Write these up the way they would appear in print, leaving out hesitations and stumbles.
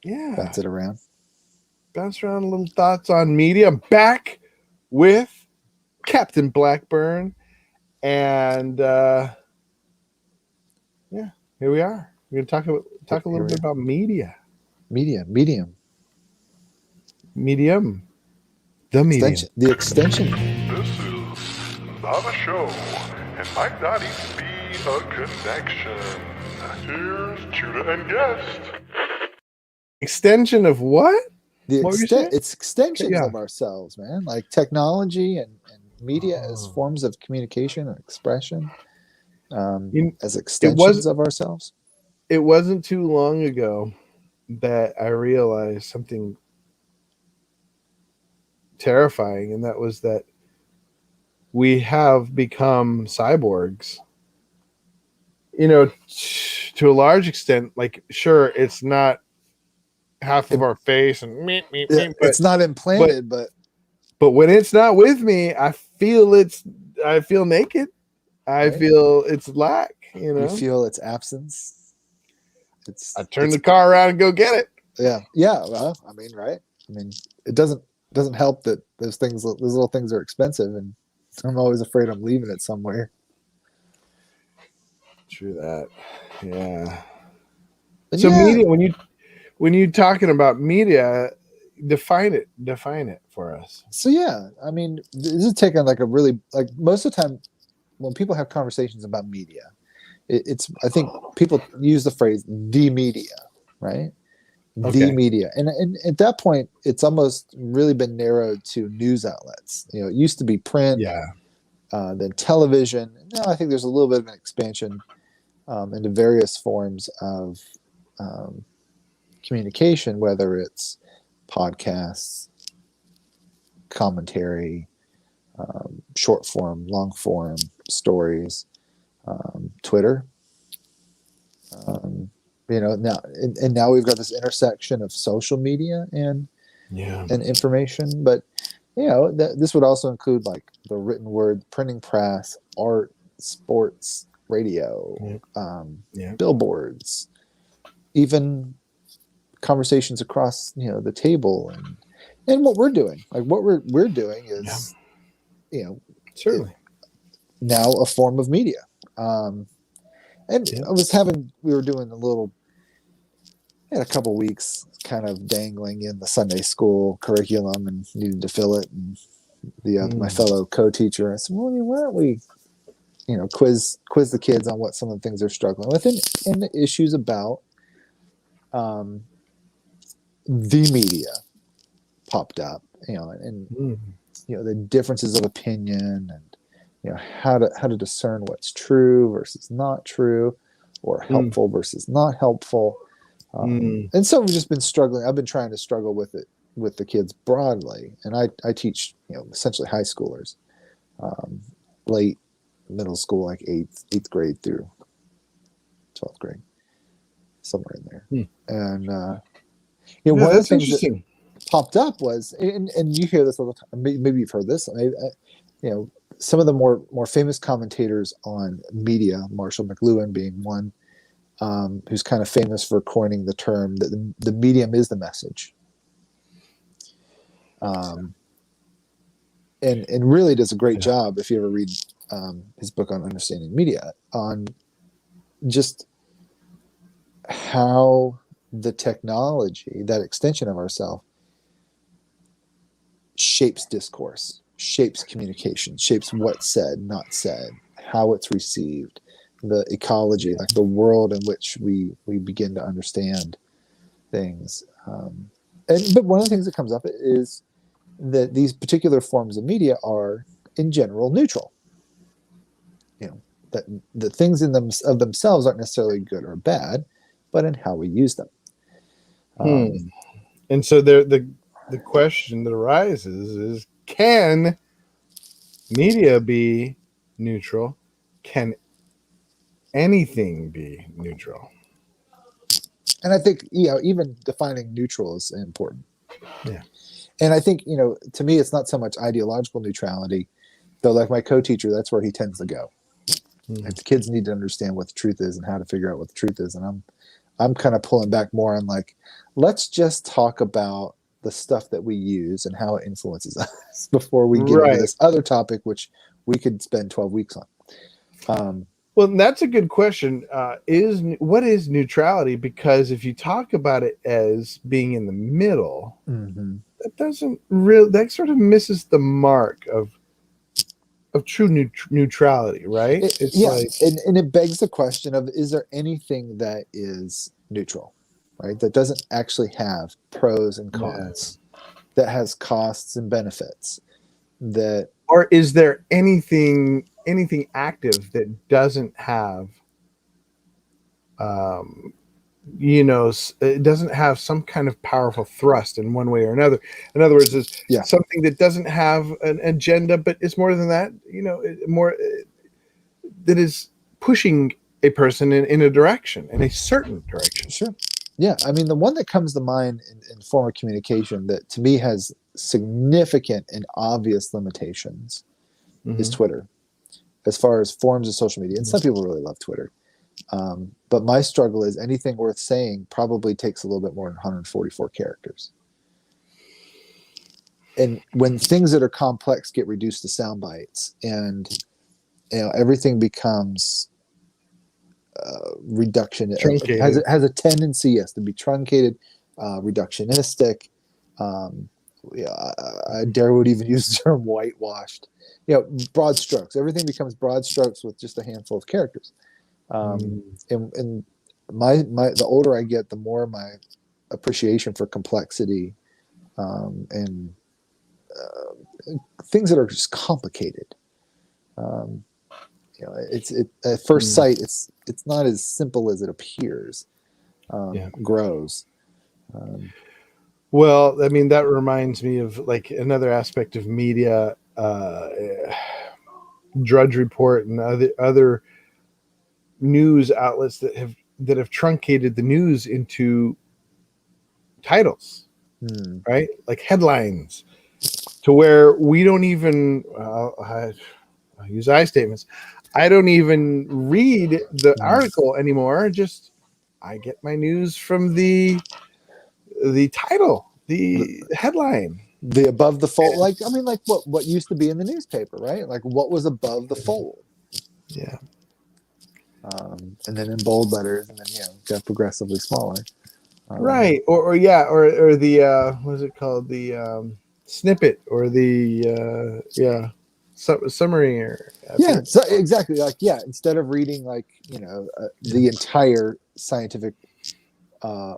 Yeah. bounce it around. Bounce around a little thoughts on media. Back with Captain Blackburn. And yeah, here we are. We're going to talk a Here little we bit are. about media. Medium, Medium. The medium. the extension. This is not a show and might not even be a connection. Here's Judah and guest. Extension of what? What were you saying? It's extensions Yeah. of ourselves, man. Like technology and media as forms of communication and expression, as extensions of ourselves. It wasn't too long ago that I realized something terrifying, and that was that we have become cyborgs. You know, to a large extent, like, sure, it's not half of our face and but it's not implanted, but when it's not with me, I feel naked. I feel its lack. You feel its absence. I turn the car around and go get it. Yeah. Well, I mean, right? I mean, it doesn't help that those little things are expensive, and I'm always afraid I'm leaving it somewhere. True that. Yeah. So media, when you talking about media, define it for us. So yeah, I mean, this is taking like a really, like, most of the time when people have conversations about media, it's I think people use the phrase "the media," right? Okay. The media, and at that point, it's almost really been narrowed to news outlets. You know, it used to be print, then television. Now I think there's a little bit of an expansion into various forms of communication, whether it's podcasts, commentary, short form, long form stories, Twitter. You know, now we've got this intersection of social media and information, but you know, this would also include like the written word, printing press, art, sports, radio, billboards, even conversations across, you know, the table, and what we're doing. Like what we're doing is, you know, certainly now a form of media. We were doing had a couple weeks kind of dangling in the Sunday school curriculum and needed to fill it. And my fellow co-teacher, I said, well, why don't we, you know, quiz the kids on what some of the things they're struggling with, and the issues about the media popped up, you know, and you know, the differences of opinion, and you know, how to discern what's true versus not true, or helpful versus not helpful. And so we've just been struggling. I've been trying to struggle with it with the kids broadly, and I teach, you know, essentially high schoolers, late middle school, like eighth grade through 12th grade, somewhere in there. And you know, one of the things that popped up was, and you hear this all the time. Maybe you've heard this. You know, some of the more famous commentators on media, Marshall McLuhan being one, who's kind of famous for coining the term that the medium is the message. And really does a great job, if you ever read his book on understanding media, on just how the technology, that extension of ourselves, shapes discourse, shapes communication, shapes what's said, not said, how it's received, the ecology, like the world in which we begin to understand things. But one of the things that comes up is that these particular forms of media are, in general, neutral. You know, that the things in them of themselves aren't necessarily good or bad, but in how we use them. And so the question that arises is, can media be neutral? Can anything be neutral? And I think, you know, even defining neutral is important. Yeah. And I think, you know, to me, it's not so much ideological neutrality, though. Like my co-teacher, that's where he tends to go. Like, the kids need to understand what the truth is and how to figure out what the truth is. And I'm kind of pulling back more on like, let's just talk about the stuff that we use and how it influences us before we get into Right. this other topic, which we could spend 12 weeks on. Well, that's a good question. What is neutrality? Because if you talk about it as being in the middle, Mm-hmm. that sort of misses the mark of true neutrality, right? It's like, and it begs the question of, is there anything that is neutral, right? That doesn't actually have pros and cons, that has costs and benefits, that or is there anything active that doesn't have it doesn't have some kind of powerful thrust in one way or another. In other words, is something that doesn't have an agenda, but it's more than that, that is pushing a person in a direction, in a certain direction. Sure. Yeah. I mean, the one that comes to mind in form of communication that to me has significant and obvious limitations is Twitter, as far as forms of social media. And some people really love Twitter. But my struggle is anything worth saying probably takes a little bit more than 144 characters. And when things that are complex get reduced to sound bites, and everything becomes Truncated. has a tendency, yes, to be truncated, reductionistic. I would even use the term whitewashed. Broad strokes. Everything becomes broad strokes with just a handful of characters. And the older I get, the more my appreciation for complexity and things that are just complicated. It's at first sight, it's not as simple as it appears. Grows. Well, I mean, that reminds me of like another aspect of media, Drudge Report and other news outlets that have truncated the news into titles, right? Like headlines, to where we don't even I'll use I statements. I don't even read the article anymore. Just I get my news from the title, the headline, the above the fold. Like what used to be in the newspaper, right? Like what was above the fold. Yeah. And then in bold letters, and then got progressively smaller. Right. Or the what is it called? The snippet or the summary or so exactly, like instead of reading the entire scientific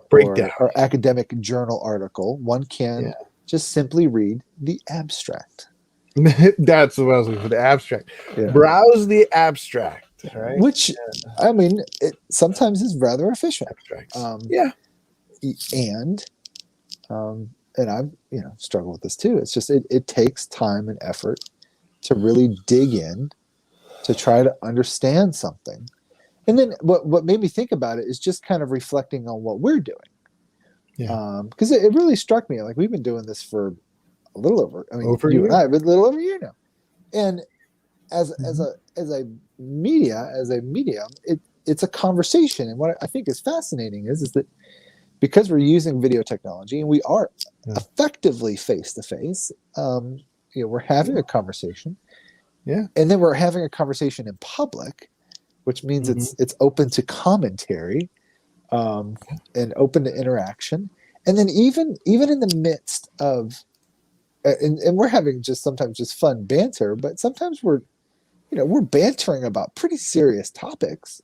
breakdown or academic journal article, one can just simply read the abstract. That's what I was looking for, the abstract. Browse the abstract, right? Which I mean, it sometimes is rather efficient. Abstracts. And I've struggled with this too. It's just it takes time and effort to really dig in to try to understand something. And then what made me think about it is just kind of reflecting on what we're doing. Because it really struck me, like we've been doing this for a little over, you and I, but a little over a year now. And as a medium, it's a conversation. And what I think is fascinating is that because we're using video technology and we are effectively face to face, we're having a conversation. Yeah. And then we're having a conversation in public, which means it's open to commentary, and open to interaction. And then even in the midst of and we're having sometimes just fun banter, but sometimes we're bantering about pretty serious topics.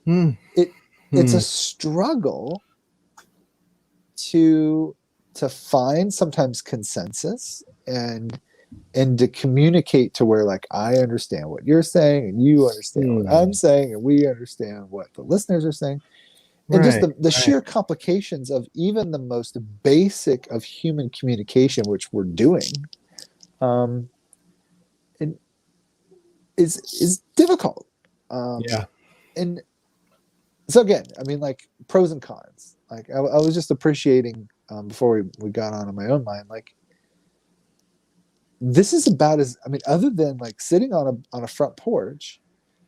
It's a struggle to find sometimes consensus and to communicate to where like I understand what you're saying and you understand what I'm saying and we understand what the listeners are saying. And just the sheer complications of even the most basic of human communication, which we're doing, is difficult. And so again, I mean, like pros and cons. Like I was just appreciating before we got on in my own mind, like this is about other than like sitting on a front porch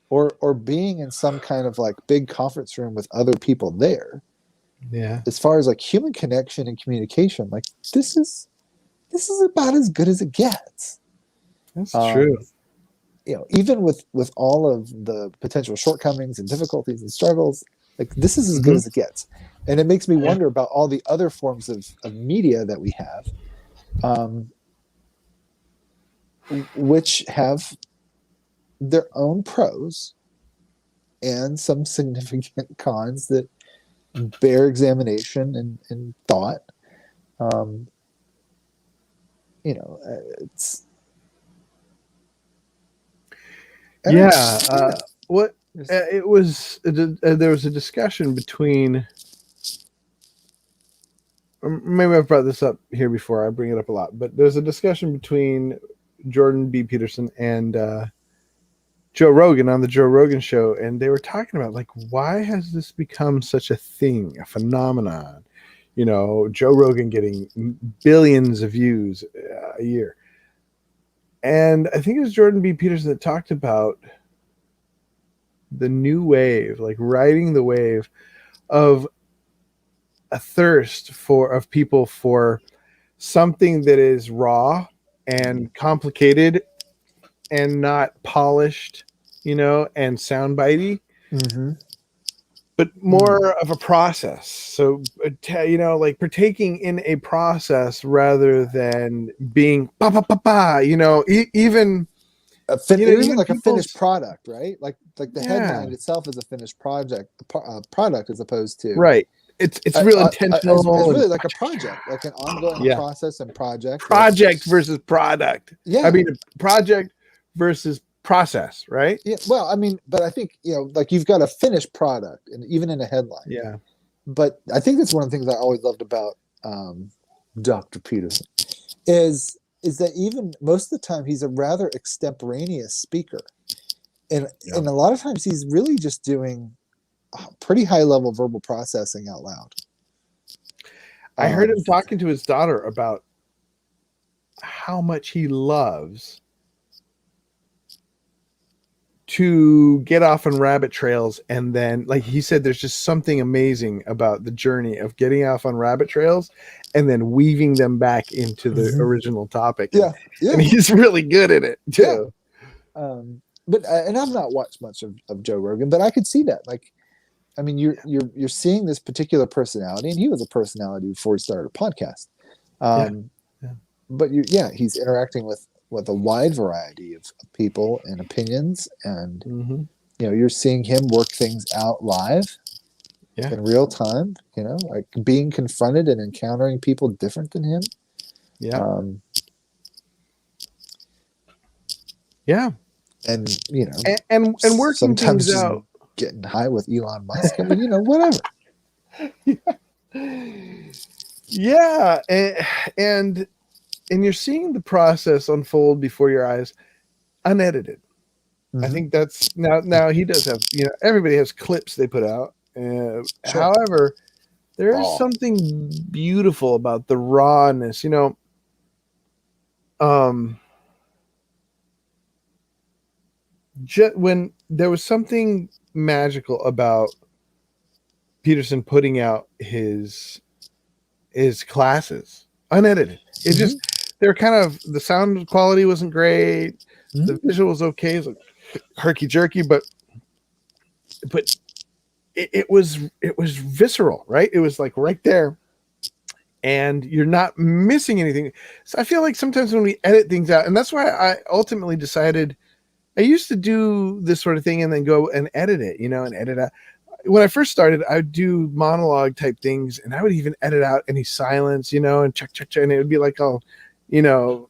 or being in some kind of like big conference room with other people there, Yeah. as far as like human connection and communication, like this is about as good as it gets. That's true. You know, even with all of the potential shortcomings and difficulties and struggles, like this is as good as it gets. And it makes me wonder about all the other forms of media that we have, which have their own pros and some significant cons that bear examination and thought. You know, it's What it was there was a discussion between, maybe I've brought this up here before, I bring it up a lot, but there's a discussion between Jordan B. Peterson and Joe Rogan on the Joe Rogan show, and they were talking about, like, why has this become such a thing, a phenomenon? You know, Joe Rogan getting billions of views a year. And I think it was Jordan B. Peterson that talked about the new wave, like riding the wave of a thirst of people for something that is raw and complicated and not polished, you know, and soundbitey, but more of a process. So, you know, like partaking in a process rather than being you know, even even like a finished product, right? Like the headline itself is a finished product as opposed to right. It's real intentional. It's really like a project, like an ongoing process and project. Project versus product. Yeah, I mean, project versus process, right? Yeah. Well, I mean, but I think, you know, like you've got a finished product, and even in a headline. Yeah. But I think that's one of the things I always loved about Dr. Peterson is that even most of the time he's a rather extemporaneous speaker, and a lot of times he's really just doing pretty high level verbal processing out loud. I heard him talking to his daughter about how much he loves to get off on rabbit trails, and then, like he said, there's just something amazing about the journey of getting off on rabbit trails and then weaving them back into the original topic. And he's really good at it too. But and I've not watched much of Joe Rogan, but I could see that. Like, I mean, you're seeing this particular personality, and he was a personality before he started a podcast. But he's interacting with a wide variety of people and opinions, and you know, you're seeing him work things out live in real time, you know, like being confronted and encountering people different than him. And you know, and working sometimes things out, getting high with Elon Musk. I mean, you know, whatever. And you're seeing the process unfold before your eyes, unedited. I think that's now he does have, you know, everybody has clips they put out. However, there is something beautiful about the rawness, you know. When there was something magical about Peterson putting out his classes unedited. It just, they're kind of, the sound quality wasn't great, the visual was okay, it was like herky jerky, but it was visceral, right? It was like right there, and you're not missing anything. So I feel like sometimes when we edit things out, and that's why I ultimately decided, I used to do this sort of thing and then go and edit it, you know, and edit out. When I first started, I would do monologue type things, and I would even edit out any silence, you know, and check, and it would be like all, you know,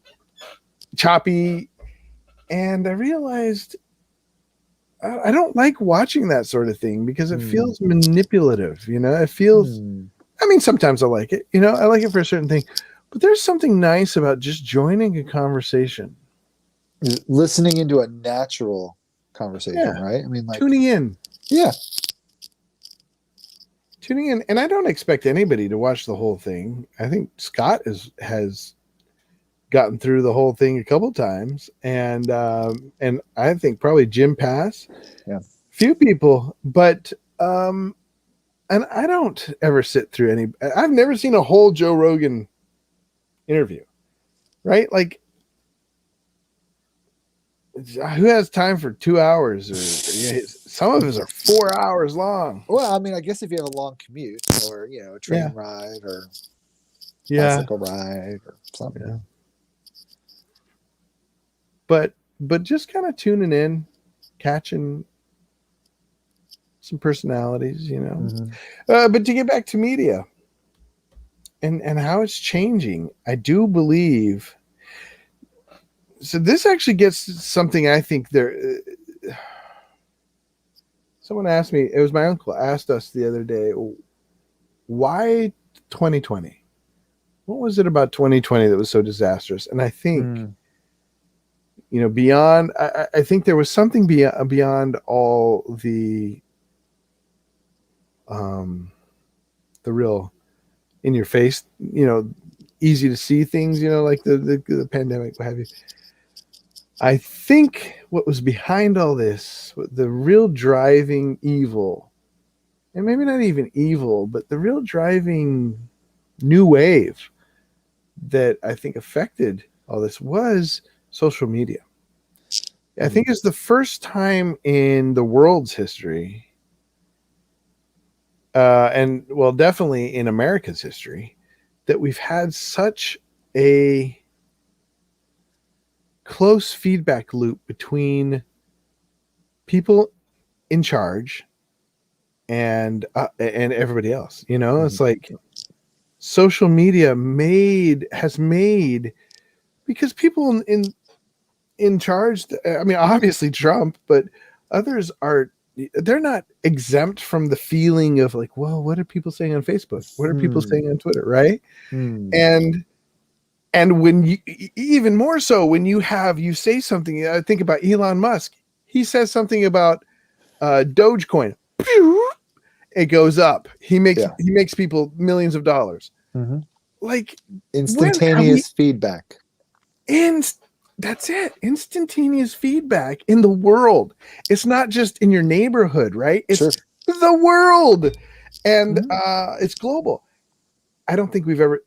choppy. And I realized I don't like watching that sort of thing because it feels manipulative, you know. It feels, I mean, sometimes I like it, you know, I like it for a certain thing, but there's something nice about just joining a conversation, listening into a natural conversation, right? I mean, like tuning in. Tuning in, and I don't expect anybody to watch the whole thing. I think Scott has gotten through the whole thing a couple times, and I think probably Jim Pass, few people, but and I don't ever sit through any. I've never seen a whole Joe Rogan interview, right? Like, who has time for 2 hours? Or some of his are 4 hours long. Well, I mean, I guess if you have a long commute or a train ride or bicycle ride or something. Yeah. But just kind of tuning in, catching some personalities, Mm-hmm. But to get back to media and how it's changing, I do believe. So this actually gets something I think there. Someone asked me, it was my uncle asked us the other day, why 2020? What was it about 2020 that was so disastrous? And I think, beyond, I think there was something beyond all the real in your face, easy to see things, like the pandemic, what have you. I think what was behind all this, the real driving evil, and maybe not even evil, but the real driving new wave that I think affected all this was social media. I think it's the first time in the world's history, and well, definitely in America's history, that we've had such a close feedback loop between people in charge and everybody else. It's like social media has made because people in charge. I mean, obviously Trump, but others they're not exempt from the feeling of like, well, what are people saying on Facebook? What are people saying on Twitter? Right. And when you, even more so, when you say something, I think about Elon Musk, he says something about Dogecoin, it goes up. He makes people millions of dollars. Like instantaneous feedback. That's it. Instantaneous feedback in the world. It's not just in your neighborhood, right? It's the world. And it's global. I don't think we've ever,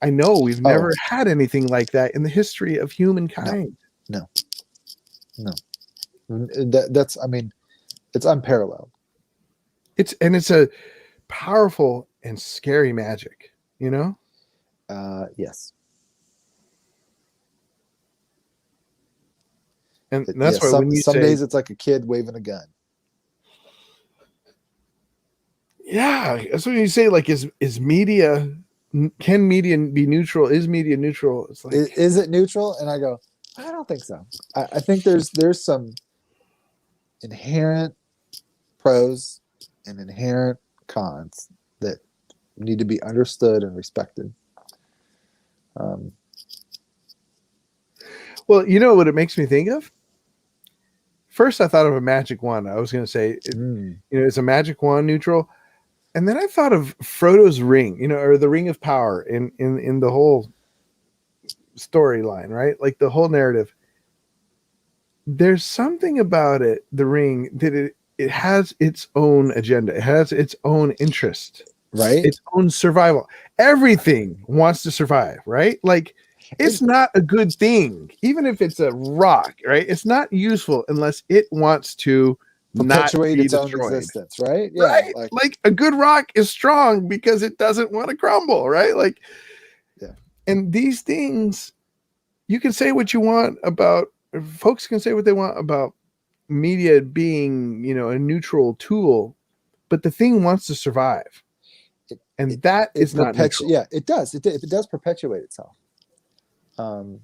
I know we've never had anything like that in the history of humankind. No. That's, it's unparalleled. It's a powerful and scary magic, Yes. And that's why when you some days it's like a kid waving a gun. Yeah, that's what you say. Like, can media be neutral? Is media neutral? It's like, is it neutral? And I go, I don't think so. I think there's some inherent pros and inherent cons that need to be understood and respected. Well, you know what it makes me think of? First, I thought of a magic wand. I was going to say, is a magic wand neutral? And then I thought of Frodo's ring, or the ring of power in the whole storyline, right? Like the whole narrative. There's something about it, the ring, that it has its own agenda. It has its own interest, right? Its own survival. Everything wants to survive, right? Like, it's not a good thing, even if it's a rock, right? It's not useful unless it wants to perpetuate its destroyed. Own existence, right? Yeah, right. Like a good rock is strong because it doesn't want to crumble, right? Like, and these things, you can say what you want about. Folks can say what they want about media being, a neutral tool, but the thing wants to survive, and that is not neutral. Yeah, it does. It does perpetuate itself. It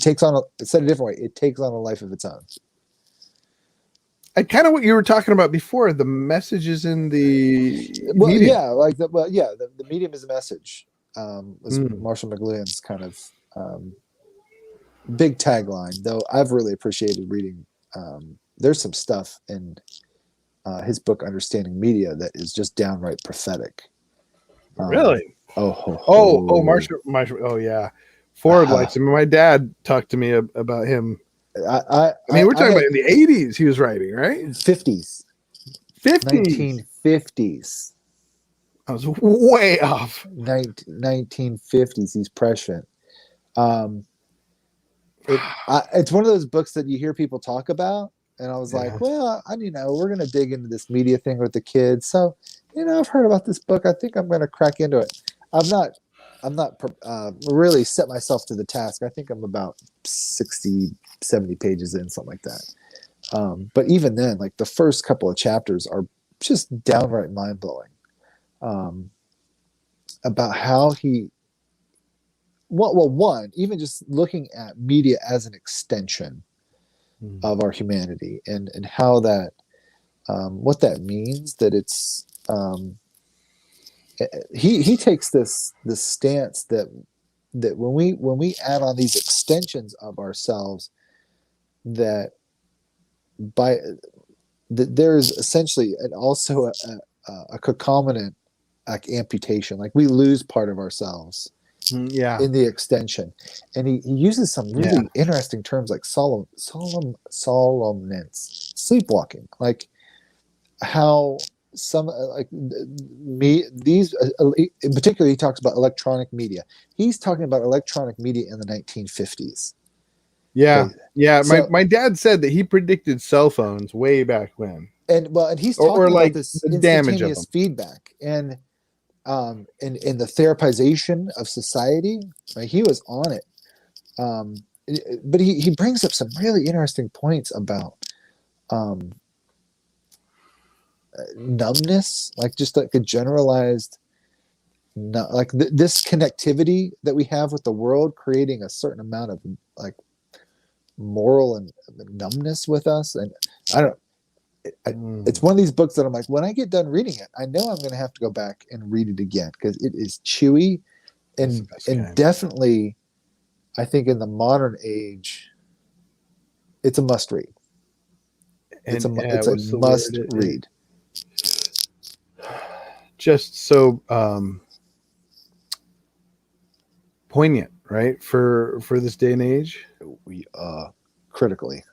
takes on said a different way. It takes on a life of its own. And kind of what you were talking about before, the messages in the medium. The medium is a message. Was Marshall McLuhan's kind of big tagline. Though I've really appreciated reading. There's some stuff in his book Understanding Media that is just downright prophetic. Really? Marshall. Oh yeah, Ford likes him. My dad talked to me about him I mean, we're talking had about in the 80s he was writing, right? 50s, 50s. 1950s, I was way off. 1950s. He's prescient. Um, it's one of those books that you hear people talk about, and I was like, Yeah. well, we're gonna dig into this media thing with the kids. So, I've heard about this book. I think I'm gonna crack into it. I'm not really set myself to the task. I think I'm about 60, 70 pages in, something like that. But even then, like the first couple of chapters are just downright mind blowing, um, about how he, well, one, even just looking at media as an extension of our humanity, and how that, what that means, that it's, he takes this stance that when we add on these extensions of ourselves, that by that there's essentially also a concomitant, like amputation, like we lose part of ourselves Yeah. in the extension. And he uses some really interesting terms like solemnance, sleepwalking, like how some like me these in particular, he talks about electronic media. He's talking about electronic media in the 1950s. Yeah. Okay. Yeah. So, My dad said that he predicted cell phones way back when. and he's Or talking about like this the damage of instantaneous them. feedback, and in the therapization of society. Right? He was on it. But he brings up some really interesting points about um, numbness, like just like a generalized, like this connectivity that we have with the world, creating a certain amount of like moral and numbness with us. And I don't. It's one of these books that I'm like, when I get done reading it, I know I'm going to have to go back and read it again, because it is chewy, That's the and best and kind. definitely, I think in the modern age, it's a must read. It's And a what's the word? must read. Just so poignant, right? For this day and age. We critically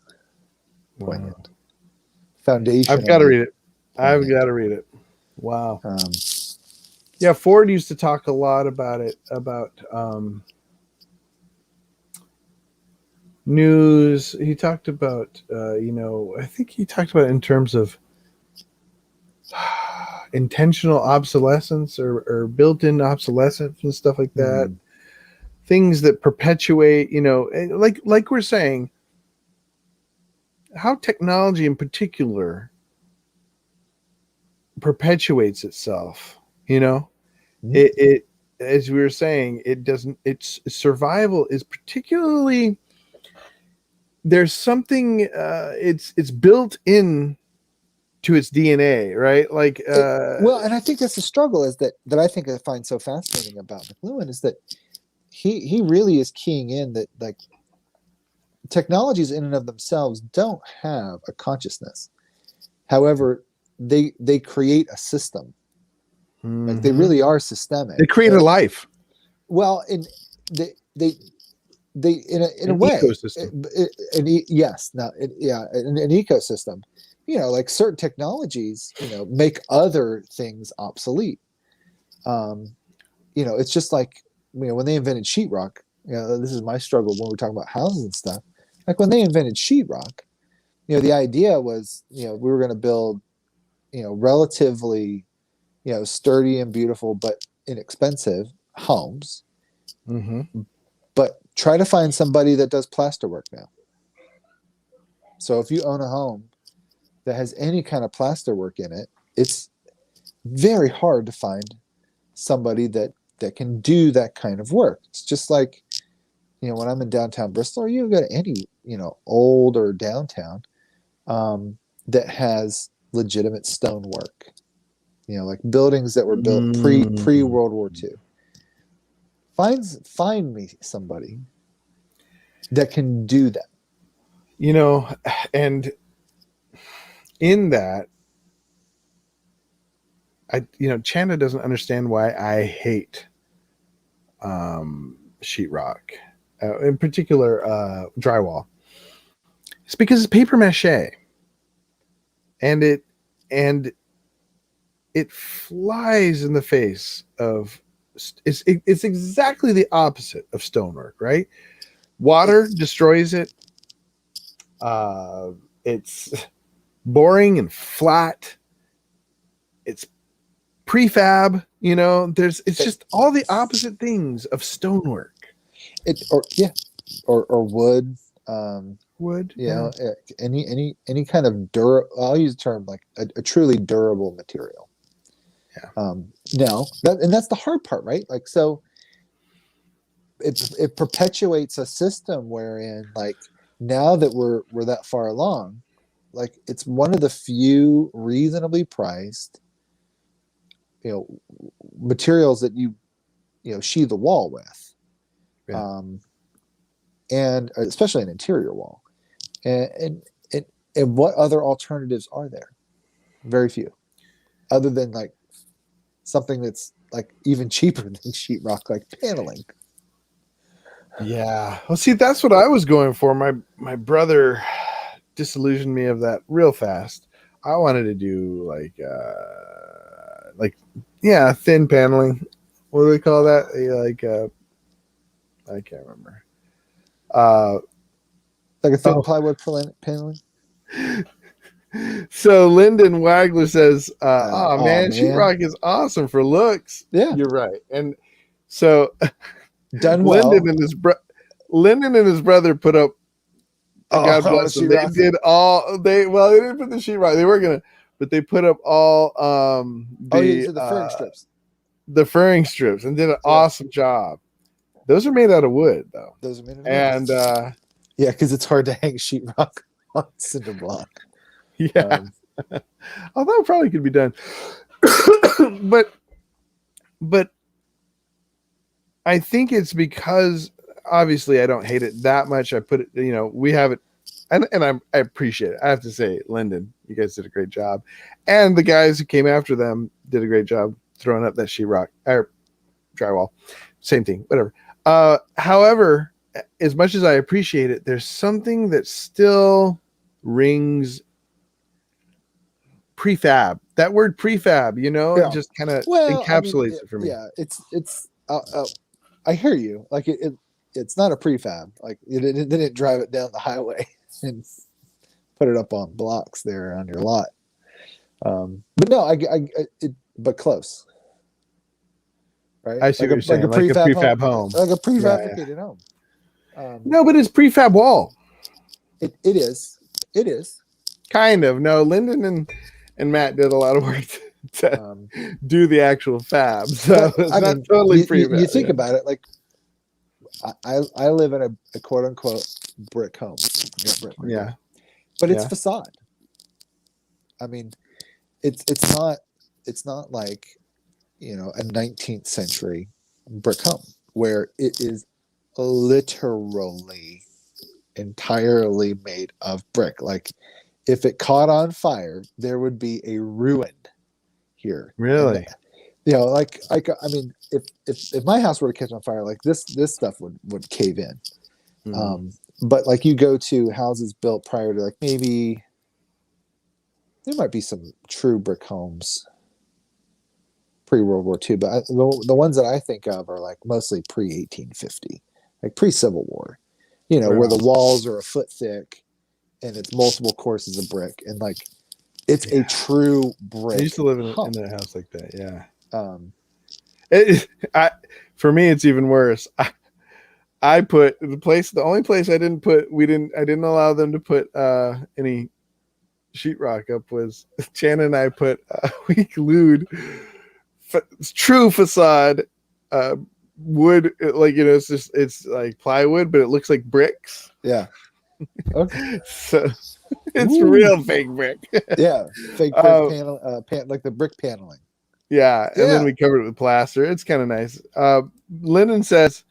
Wow. poignant, I've got to foundationally read it. I've poignant. got to read it. Wow. Um, Yeah, Ford used to talk a lot about it, about news. He talked about, I think he talked about it in terms of intentional obsolescence, or built-in obsolescence and stuff like that. Things that perpetuate, like we're saying, how technology in particular perpetuates itself. It as we were saying, it doesn't. Its survival is particularly, there's something. It's built in to its DNA, right? Like, well, and I think that's the struggle, is that I think I find so fascinating about McLuhan, is that he really is keying in that, like, technologies in and of themselves don't have a consciousness. However, they create a system. Like they really are systemic. They create a life. Well, they in a An way, ecosystem. yes, now an ecosystem. Like certain technologies, make other things obsolete. It's just like, when they invented sheetrock. This is my struggle when we're talking about houses and stuff. Like when they invented sheetrock, the idea was, we were going to build, relatively, sturdy and beautiful but inexpensive homes. But try to find somebody that does plaster work now. So if you own a home that has any kind of plaster work in it, it's very hard to find somebody that can do that kind of work. It's just like, when I'm in downtown Bristol, or you go to any, old or downtown, that has legitimate stonework, like buildings that were built pre World War II. Find me somebody that can do that. And in that, Chanda doesn't understand why I hate sheetrock, in particular drywall. It's because it's paper mache, and it flies in the face of. It's exactly the opposite of stonework, right? Water destroys it. It's boring and flat. It's prefab, it's just all the opposite things of stonework. Or wood. Wood, any kind of I'll use the term like a truly durable material. Yeah. Now that's the hard part, right? Like, so it perpetuates a system wherein, like, now that we're that far along, like, it's one of the few reasonably priced, materials that you sheathe the wall with. Yeah. And especially an interior wall. And what other alternatives are there? Very few, other than like something that's like even cheaper than sheetrock, like paneling. Yeah. Well, see, that's what I was going for. My brother disillusioned me of that real fast. I wanted to do thin paneling. What do they call that? I can't remember. Like a thin plywood paneling. So Lyndon Wagler says, "Oh man, sheetrock is awesome for looks." Yeah, you're right. And so done well. Lyndon and his brother put up. God bless them. They did all they didn't put the sheetrock. They were gonna, but they put up all the furring strips. The furring strips, and did an awesome job. Those are made out of wood, though. Those are made out of wood. And because it's hard to hang sheetrock on cinder block. Yeah. Although it probably could be done. but I think it's because obviously I don't hate it that much. I put it, we have it, and I appreciate it. I have to say, Lyndon, you guys did a great job. And the guys who came after them did a great job throwing up that sheetrock or drywall. Same thing, whatever. However, as much as I appreciate it, there's something that still rings prefab. That word prefab, it just kind of encapsulates it for me. Yeah, it's. I hear you. Like it's not a prefab. Like it didn't drive it down the highway and put it up on blocks there on your lot. But no, but close. Right? I see what you're saying. Like a prefab home. Like a prefabricated home. No, but it's prefab wall. It is. It is. Kind of. No, Lyndon and Matt did a lot of work to do the actual fab. So it's not totally prefab. You think about it, like I live in a quote unquote brick home. Yeah. But it's facade. I mean, it's not like, a 19th century brick home where it is literally entirely made of brick. Like, if it caught on fire, there would be a ruin here. Really? And, I mean, if my house were to catch on fire, like this stuff would cave in. Mm-hmm. But like, you go to houses built prior to, like, maybe there might be some true brick homes pre-World War II, but the ones that I think of are like mostly pre-1850, like pre-Civil War, where the walls are a foot thick and it's multiple courses of brick, and like it's a true brick. I used to live in a house like that. Yeah. For me, it's even worse. I put the only place I didn't allow them to put any sheetrock up was Chan and I put we glued true facade wood, like, it's like plywood, but it looks like bricks. Yeah. Okay. So it's real fake brick. Yeah, fake brick panel, like the brick paneling. Yeah, and then we covered it with plaster. It's kind of nice. Lyndon says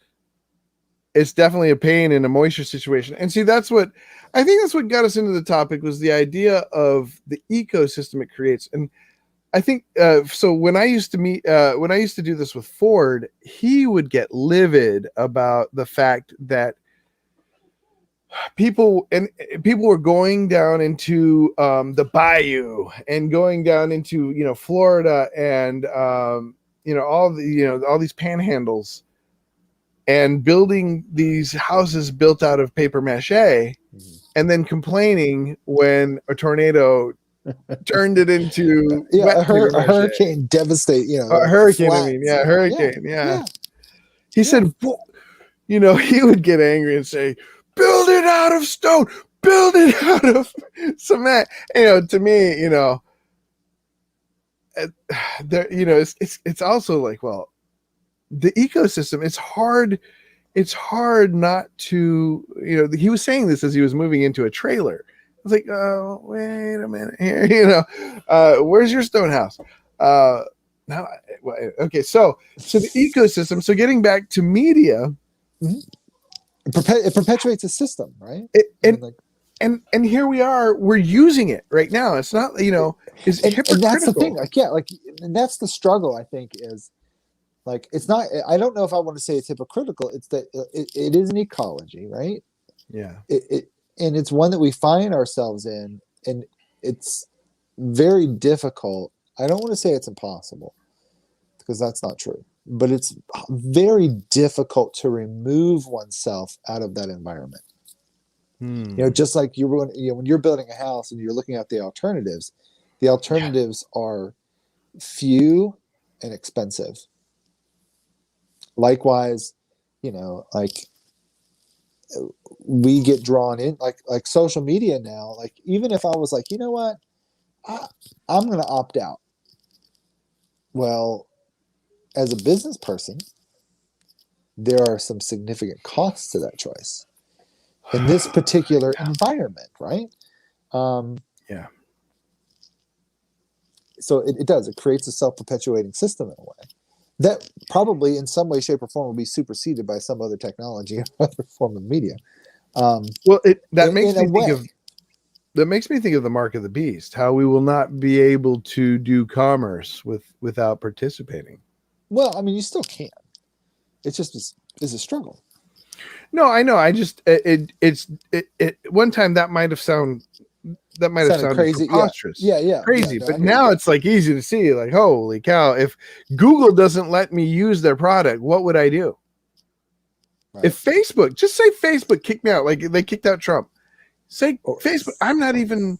it's definitely a pain in a moisture situation, and see, that's what got us into the topic, was the idea of the ecosystem it creates. And I think so. When I used to do this with Ford, he would get livid about the fact that people were going down into the bayou and going down into Florida and all these panhandles and building these houses built out of paper mache, and then complaining when a tornado turned it into wet paper mache. A hurricane devastate, a hurricane. flats. I mean, yeah, hurricane. Yeah. He Yeah. said, he would get angry and say, "Build it out of stone, build it out of cement." To me, there, it's also like, well, the ecosystem. It's hard not to, he was saying this as he was moving into a trailer. I was like, oh, wait a minute here, where's your stone house? Now, okay, so the ecosystem. So getting back to media, it perpetuates a system, right? And here we are. We're using it right now. It's not, it's hypocritical. And that's the thing. And that's the struggle. I think is like it's not. I don't know if I want to say it's hypocritical. It's that it is an ecology, right? Yeah. And it's one that we find ourselves in, and it's very difficult. I don't want to say it's impossible, because that's not true. But it's very difficult to remove oneself out of that environment. Just like when you're building a house and you're looking at the alternatives are few and expensive. Likewise, like we get drawn in, like social media now. Like even if I was like, you know what, I'm going to opt out. Well, as a business person, there are some significant costs to that choice in this particular environment, right? Yeah. So it does. It creates a self-perpetuating system in a way that probably in some way, shape, or form will be superseded by some other technology or other form of media. That makes me think of the mark of the beast, how we will not be able to do commerce without participating. Well, I mean, you still can. It's just is a struggle. No, I know. I just it's one time that might have sounded crazy, preposterous. Yeah, crazy. Yeah, no, but now it's like easy to see. Like, holy cow! If Google doesn't let me use their product, what would I do? Right. If Facebook, just say Facebook kicked me out, like they kicked out Trump. Say Facebook. I'm not even.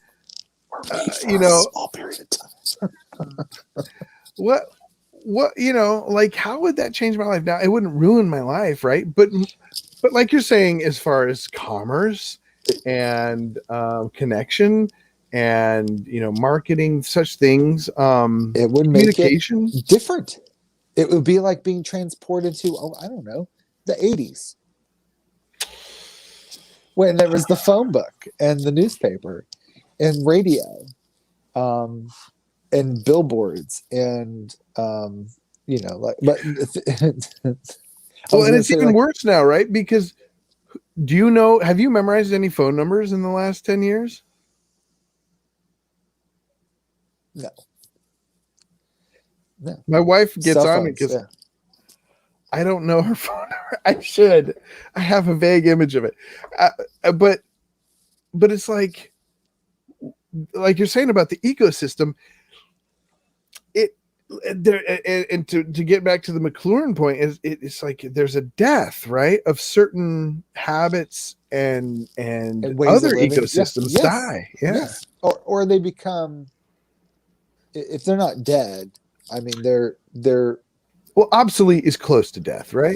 A small period of time. What like how would that change my life? Now it wouldn't ruin my life, right? But like you're saying, as far as commerce and connection and marketing, such things, it would communication make it different. It would be like being transported to I don't know, the 80s, when there was the phone book and the newspaper and radio, and billboards and and it's even worse now, right? Because have you memorized any phone numbers in the last 10 years? No. My wife gets on me because I don't know her phone number. I should. I have a vague image of it. But it's like you're saying about the ecosystem, and to get back to the McLuhan point, it's like there's a death, right, of certain habits and other ecosystems die. Yes. Or they become, if they're not dead, I mean they're obsolete is close to death, right?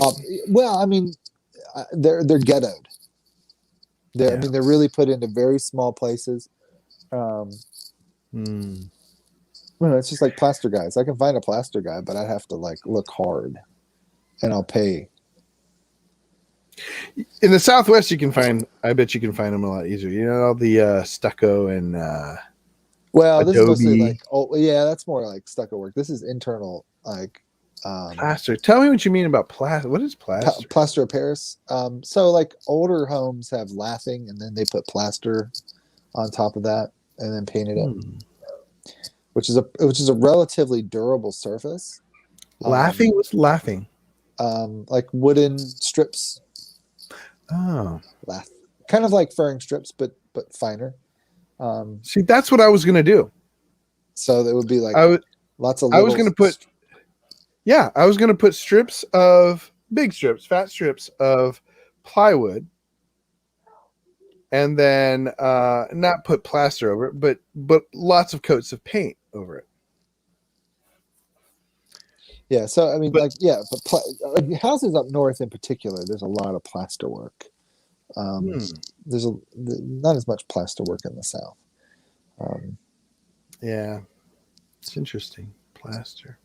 Well, I mean they're ghettoed. I mean they're really put into very small places. Well, it's just like plaster guys. I can find a plaster guy, but I have to look hard, and I'll pay. In the Southwest, I bet you can find them a lot easier. All the stucco and well, this Adobe. is mostly that's more like stucco work. This is internal, plaster. Tell me what you mean about plaster. What is plaster? Plaster of Paris. So older homes have lathing, and then they put plaster on top of that, and then painted it. Which is a relatively durable surface. Laughing? What's laughing? Like wooden strips. Oh. kind of like furring strips, but finer. See, that's what I was gonna do. So it would be like lots of I was little. gonna put I was gonna put big strips, fat strips of plywood, and then not put plaster over it, but lots of coats of paint over it. Yeah, so I mean, But but houses up north in particular, there's a lot of plaster work. There's not as much plaster work in the south. Yeah, it's interesting. Plaster.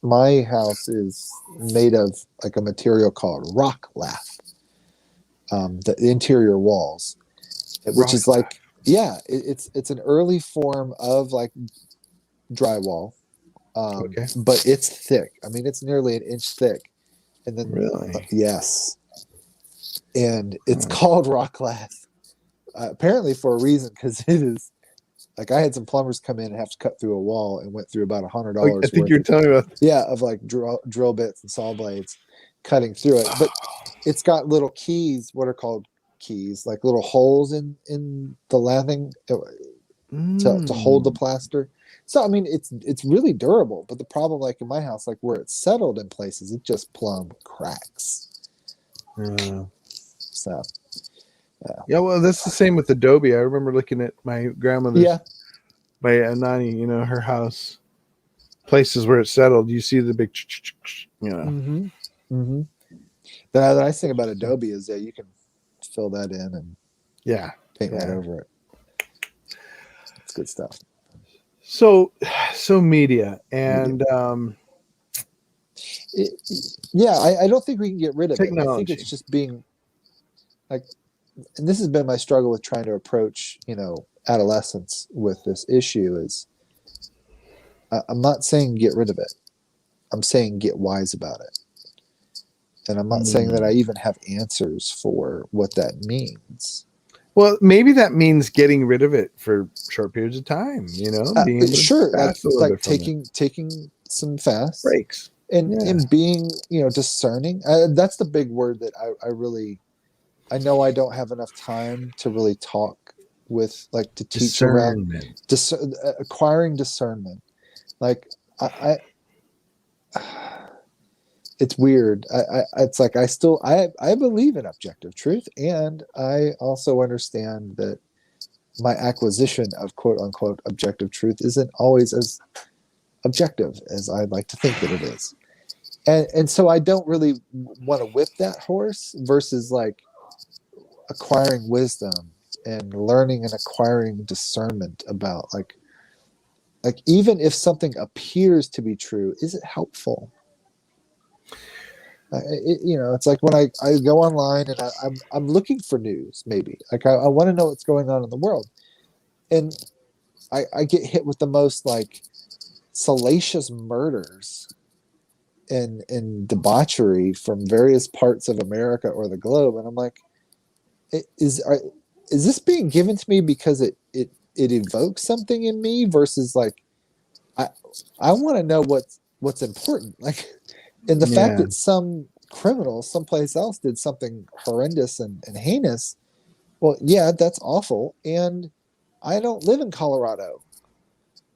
My house is made of like a material called rock lath. The interior walls, which is like, it's an early form of like drywall. Okay. But it's thick. I mean, it's nearly an inch thick. And then, Really? yes. And it's called rock lath, apparently for a reason, because it is like I had some plumbers come in and have to cut through a wall and went through about $100. I think you're telling me about. Of like drill bits and saw blades cutting through it. But it's got little keys, what are called keys, like little holes in the lathing to hold the plaster. So I mean, it's really durable, but the problem, like in my house, like where it's settled in places, it just plumb cracks. So, yeah, well, that's the same with Adobe. I remember looking at my grandmother's, my Nani, her house, places where it's settled. You see the big, The nice thing about Adobe is that you can fill that in and paint right over it. It's good stuff. So media and I don't think we can get rid of technology. it. I think it's just being like, and this has been my struggle with trying to approach adolescence with this issue is I'm not saying get rid of it. I'm saying get wise about it. And I'm not saying that I even have answers for what that means. Well, maybe that means getting rid of it for short periods of time, being sure, like taking some fast breaks and being, discerning. That's the big word that I know I don't have enough time to really talk with, like, to teach around acquiring discernment. Like I it's weird. It's like I believe in objective truth, and I also understand that my acquisition of quote unquote objective truth isn't always as objective as I'd like to think that it is. And so I don't really want to whip that horse versus like acquiring wisdom and learning and acquiring discernment about like even if something appears to be true, is it helpful? It's like when I go online and I'm looking for news, maybe like I want to know what's going on in the world, and I get hit with the most like salacious murders and debauchery from various parts of America or the globe, and I'm like, is this being given to me because it evokes something in me versus like I want to know what's important, like. And the fact that some criminal someplace else did something horrendous and heinous, well, yeah, that's awful. And I don't live in Colorado.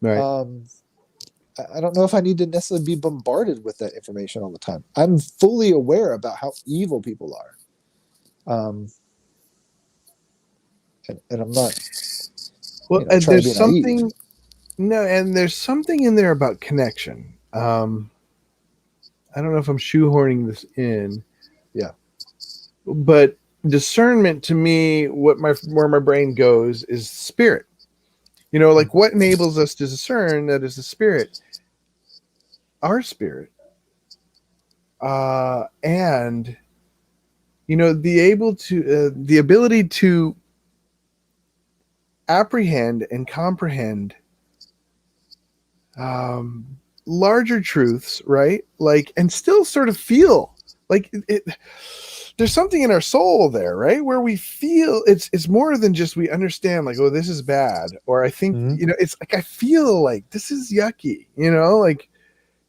Right. I don't know if I need to necessarily be bombarded with that information all the time. I'm fully aware about how evil people are. And I'm not. Well, there's something. No, and there's something in there about connection. I don't know if I'm shoehorning this in. Yeah. But discernment to me, where my brain goes is spirit. Like what enables us to discern that is the spirit, our spirit. And the ability to apprehend and comprehend larger truths, right? Like, and still sort of feel like there's something in our soul there, right? Where we feel it's more than just we understand, like, oh, this is bad, or I think it's like I feel like this is yucky, like,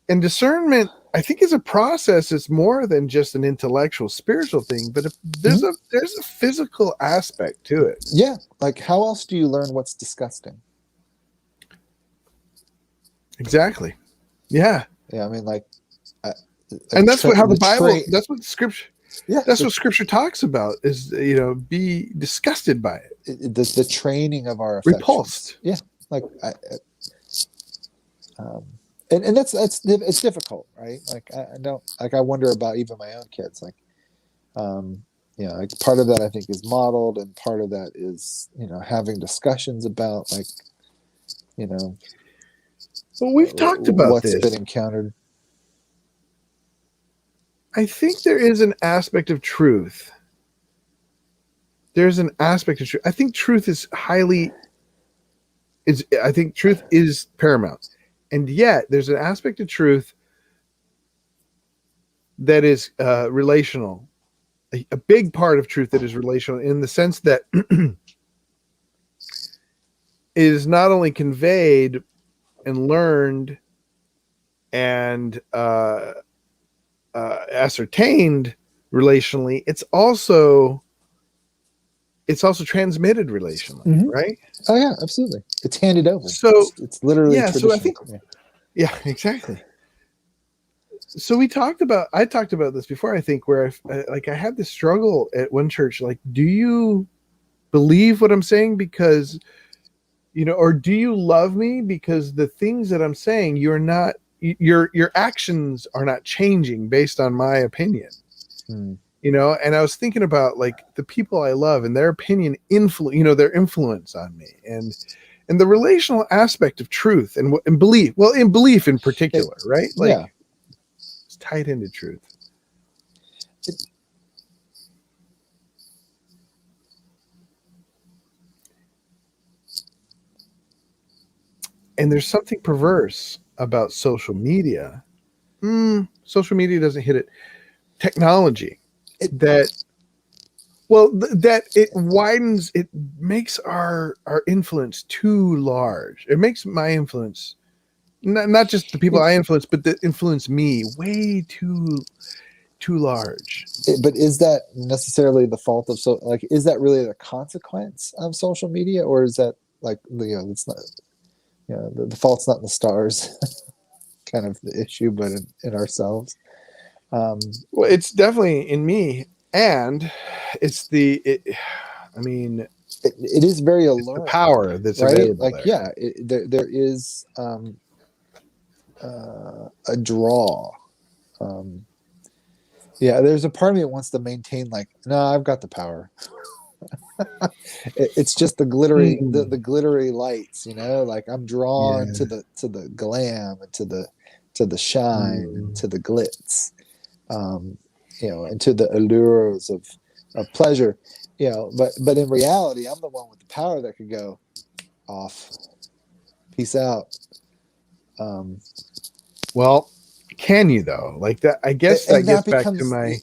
and discernment I think as a process, it's more than just an intellectual, spiritual thing, but there's a physical aspect to it. Yeah. Like, how else do you learn what's disgusting? Exactly. Yeah. Yeah. I mean, like, And that's how the Bible, that's what scripture, yeah, that's what scripture talks about is, be disgusted by it. The training of our affections. Repulsed. Yeah. Like, and that's it's difficult, right? Like, I don't, like, I wonder about even my own kids. Like, like part of that I think is modeled, and part of that is, having discussions about, like, well, we've talked about what's this. been encountered. I think there is an aspect of truth. There's an aspect of truth. I think truth is I think truth is paramount. And yet there's an aspect of truth that is relational. A big part of truth that is relational in the sense that is not only conveyed and learned and ascertained relationally, it's also transmitted relationally, right? Oh yeah, absolutely. It's handed over. So it's literally tradition. So I think exactly. So I talked about this before, I think, where I had this struggle at one church, like, do you believe what I'm saying because or do you love me because the things that I'm saying, your actions are not changing based on my opinion. And I was thinking about, like, the people I love and their opinion their influence on me, and the relational aspect of truth and belief. Well, in belief in particular, right? Like, it's tied into truth. And there's something perverse about social media. Social media doesn't hit it. Technology that it widens, it makes our influence too large. It makes my influence, not just the people I influence, but that influence me, way too large. But is that necessarily the fault of is that really the consequence of social media, or is that, like, it's not, the fault's not in the stars, kind of the issue, but in ourselves. Well, it's definitely in me, and it's it is very alluring. The power that's right? available, like there. There is a draw. There's a part of me that wants to maintain, like, no, I've got the power. It's just the glittery the glittery lights, like, I'm drawn to the glam and to the shine and to the glitz, and to the allures of pleasure, but in reality, I'm the one with the power that could go off. Peace out. Well, can you, though? Like that, I guess that gets back to my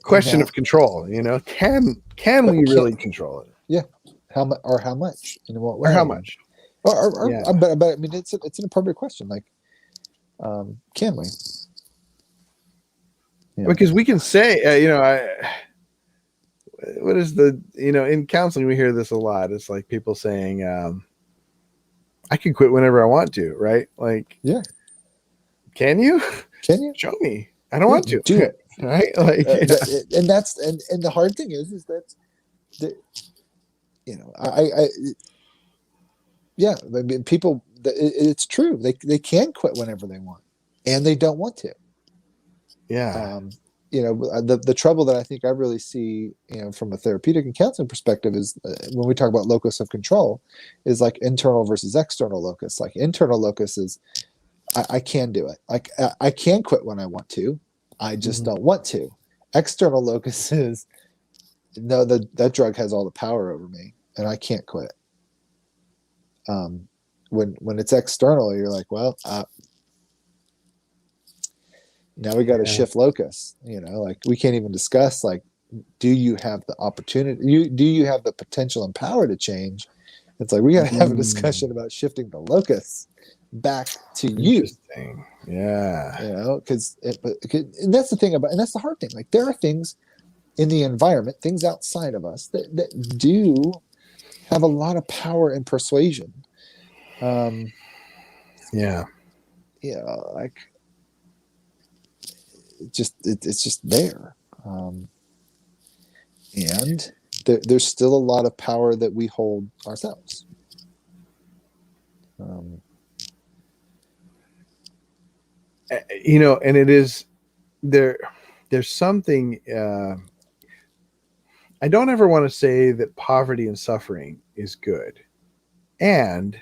question of control. Can we really control it? Yeah. How much, or how much? In what way? Or how much? But I mean, it's an appropriate question. Like, can we? Because we can say, what is in counseling, we hear this a lot. It's like people saying, I can quit whenever I want to, right? Like, yeah. Can you? Can you? Show me. I don't want to. Do it. Right? Like, and that's and the hard thing is that I mean, people, it's true. They can quit whenever they want, and they don't want to. Yeah. The trouble that I think I really see, from a therapeutic and counseling perspective is, when we talk about locus of control, is like internal versus external locus. Like, internal locus is, I can do it. Like, I can quit when I want to. I just don't want to. External locus is, no, that drug has all the power over me, and I can't quit. When it's external, you're like, well, now we got to shift locus. Like, we can't even discuss, like, do you have the opportunity? Do you have the potential and power to change? It's like, we got to have a discussion about shifting the locus back to you. Interesting. Yeah. You know, because and that's the thing about, and that's the hard thing. Like there are things in the environment, things outside of us that do have a lot of power and persuasion. Yeah. Like it's just there. And there's still a lot of power that we hold ourselves. And it is there's something, I don't ever want to say that poverty and suffering is good. And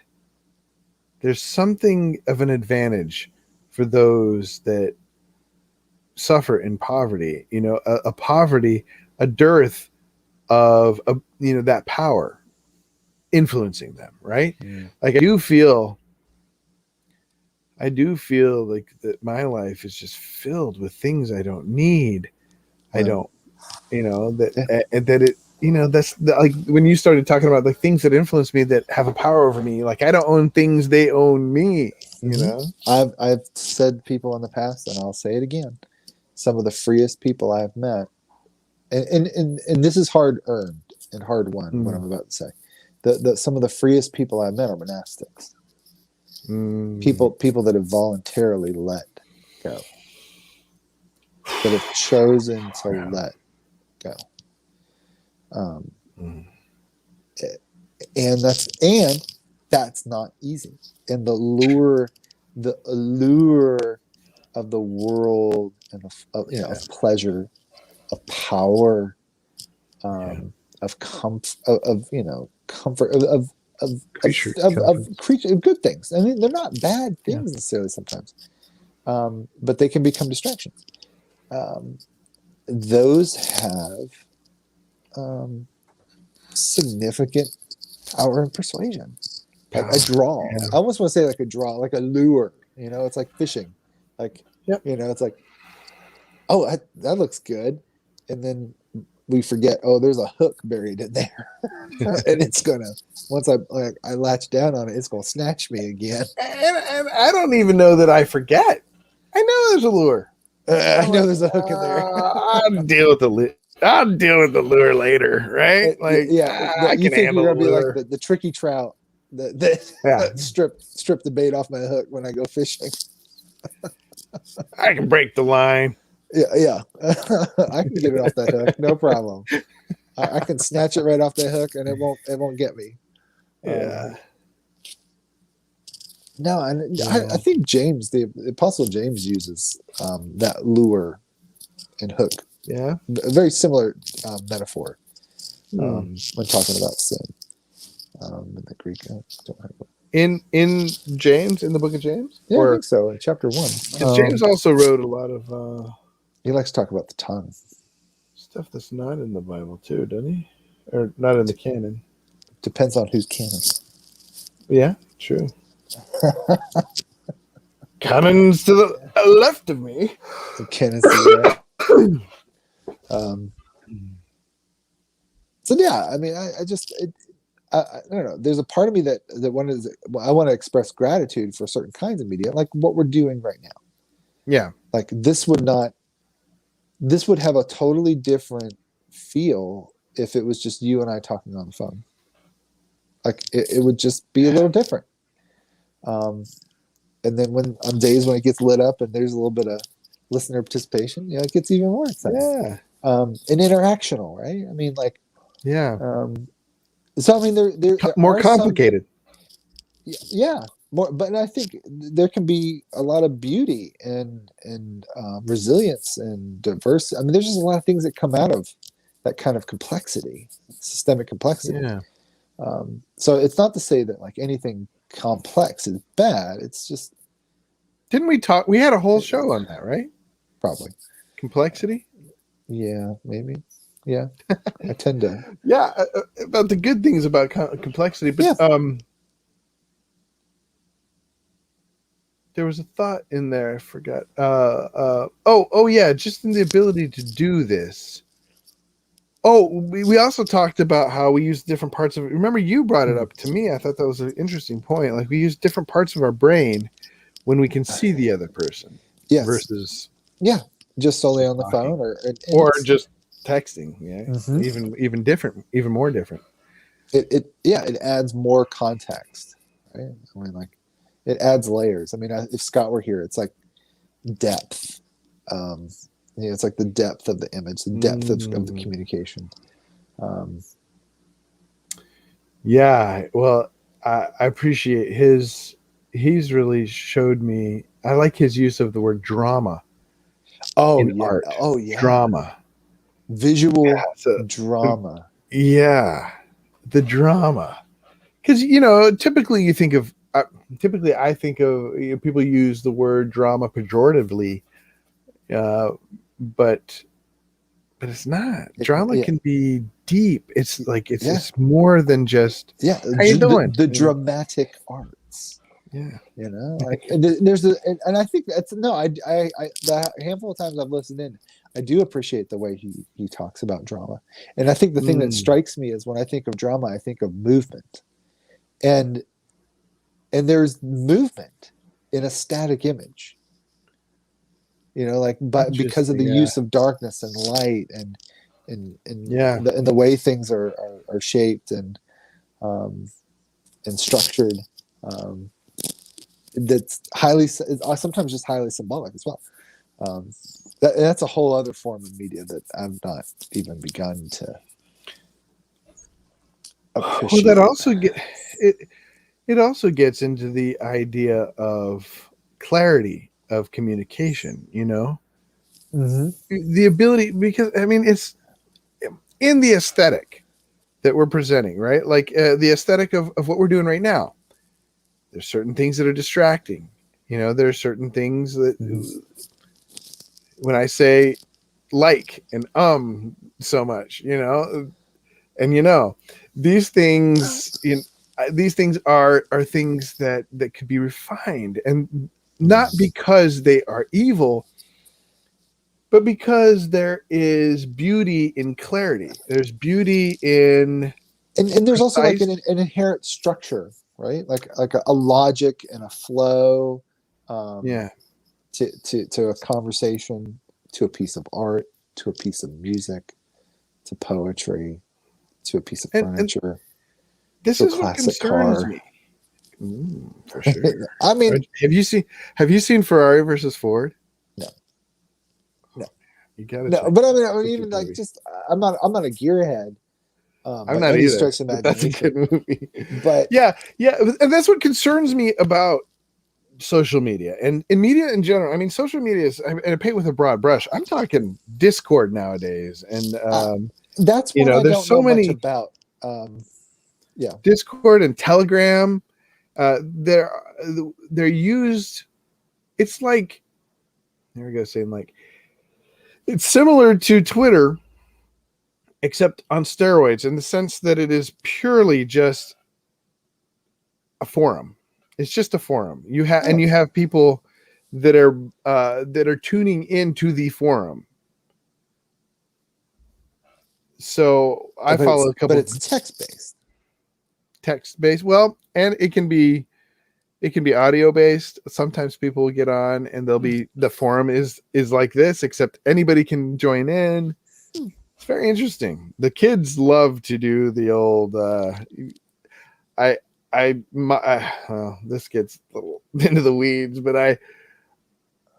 there's something of an advantage for those that suffer in poverty, a poverty, a dearth of that power influencing them, right? Like I do feel like that my life is just filled with things I don't need. I don't, that it, that's like when you started talking about the things that influence me that have a power over me. Like I don't own things, they own me. I've said people in the past, and I'll say it again. Some of the freest people I've met, and this is hard earned and hard won. What I'm about to say, some of the freest people I've met are monastics. People that have voluntarily let go, that have chosen to let go. And that's not easy. And the allure of the world and of pleasure, of power, of comfort, comfort of good things. I mean, they're not bad things necessarily sometimes, but they can become distractions. Those have significant power and persuasion. Like a draw. I almost want to say like a draw, like a lure. It's like fishing. Like, it's like, oh, that looks good. And then we forget, oh, there's a hook buried in there. And it's going to, once I latch down on it, it's going to snatch me again. And I don't even know that I forget. I know there's a lure. I know there's a hook in there. I'll deal with the lure later, right? Like, I you can think you're handle gonna be lure. like the tricky trout that strip the bait off my hook when I go fishing. I can break the line. Yeah. I can get it off that hook, no problem. I can snatch it right off that hook, and it won't get me. Yeah. No, and I think James, the Apostle James, uses that lure and hook. Yeah, a very similar metaphor when talking about sin. In the Greek, in James, in the book of James, I think so. In chapter 1, James also wrote a lot of. He likes to talk about the tongue. Stuff that's not in the Bible too, doesn't he? Or not in the canon. Depends on who's canon. Yeah, true. Canon's to the left of me. The canon's to the right. So yeah, I mean, I don't know. There's a part of me that I want to express gratitude for certain kinds of media, like what we're doing right now. Yeah, like this would have a totally different feel if it was just you and I talking on the phone. Like it would just be a little different. And then on days when it gets lit up and there's a little bit of listener participation, it gets even more exciting. Yeah. And interactional, right? I mean, like, yeah. So I mean, they're more complicated. Yeah, more. But I think there can be a lot of beauty and resilience and diversity. I mean, there's just a lot of things that come out of that kind of complexity, systemic complexity. Yeah. So it's not to say that like anything complex is bad. It's just. Didn't we talk? We had a whole show on that, right? Probably. Complexity? Yeah, maybe. Yeah. I tend to. Yeah, about the good things about complexity. But there was a thought in there. I forgot. Oh, yeah. Just in the ability to do this. Oh, we also talked about how we use different parts of it. Remember, you brought it up to me. I thought that was an interesting point. Like we use different parts of our brain when we can see the other person Yes. versus Just solely on the talking. phone and or it's- just texting. Yeah, Mhm. even different, even more different. it adds more context, right? I mean, like it adds layers. I mean, if Scott were here, it's like depth. It's like the depth of the image, the depth of the communication. Yeah, well, I appreciate his. He's really showed me. I like his use of the word drama in art. Oh yeah, Drama. visual So, drama. yeah, the drama. Because typically you think of. Typically, I think of people use the word drama pejoratively, but it's not. Drama can be deep. It's like it's more than just how you doing. The dramatic arts. Yeah, Like there's and I think that's I the handful of times I've listened in, I do appreciate the way he talks about drama, and I think the thing that strikes me is when I think of drama, I think of movement, and there's movement in a static image. But because of the use of darkness and light and the way things are shaped and structured, that's sometimes just highly symbolic as well. That's a whole other form of media that I've not even begun to appreciate. Well, that also it also gets into the idea of clarity of communication. The ability, because I mean it's in the aesthetic that we're presenting, right? Like the aesthetic of what we're doing right now. There's certain things that are distracting. There are certain things that when I say like and so much, and these things these things are things that could be refined, and not because they are evil, but because there is beauty in clarity. There's beauty in and there's also like an inherent structure, right? Like a logic and a flow. To a conversation, to a piece of art, to a piece of music, to poetry, to a piece of furniture. And this is what concerns me. For sure. I mean, have you seen Ferrari versus Ford? No. You gotta. No, but I mean, even like just I'm not a gearhead. I'm not either. But that's a good movie. But yeah, and that's what concerns me about social media and in media in general. I mean, social media is, and I paint with a broad brush. I'm talking Discord nowadays, and that's what I there's don't so know many much about. Discord and Telegram. They're used. It's like, there we go, saying like it's similar to Twitter, except on steroids, in the sense that it is purely just a forum. It's just a forum. You have people that are tuning into the forum. So I follow a couple. But it's text based. Well, and it can be audio based. Sometimes people will get on and the forum is like this, except anybody can join in. It's very interesting. The kids love to do the old this gets a little into the weeds, but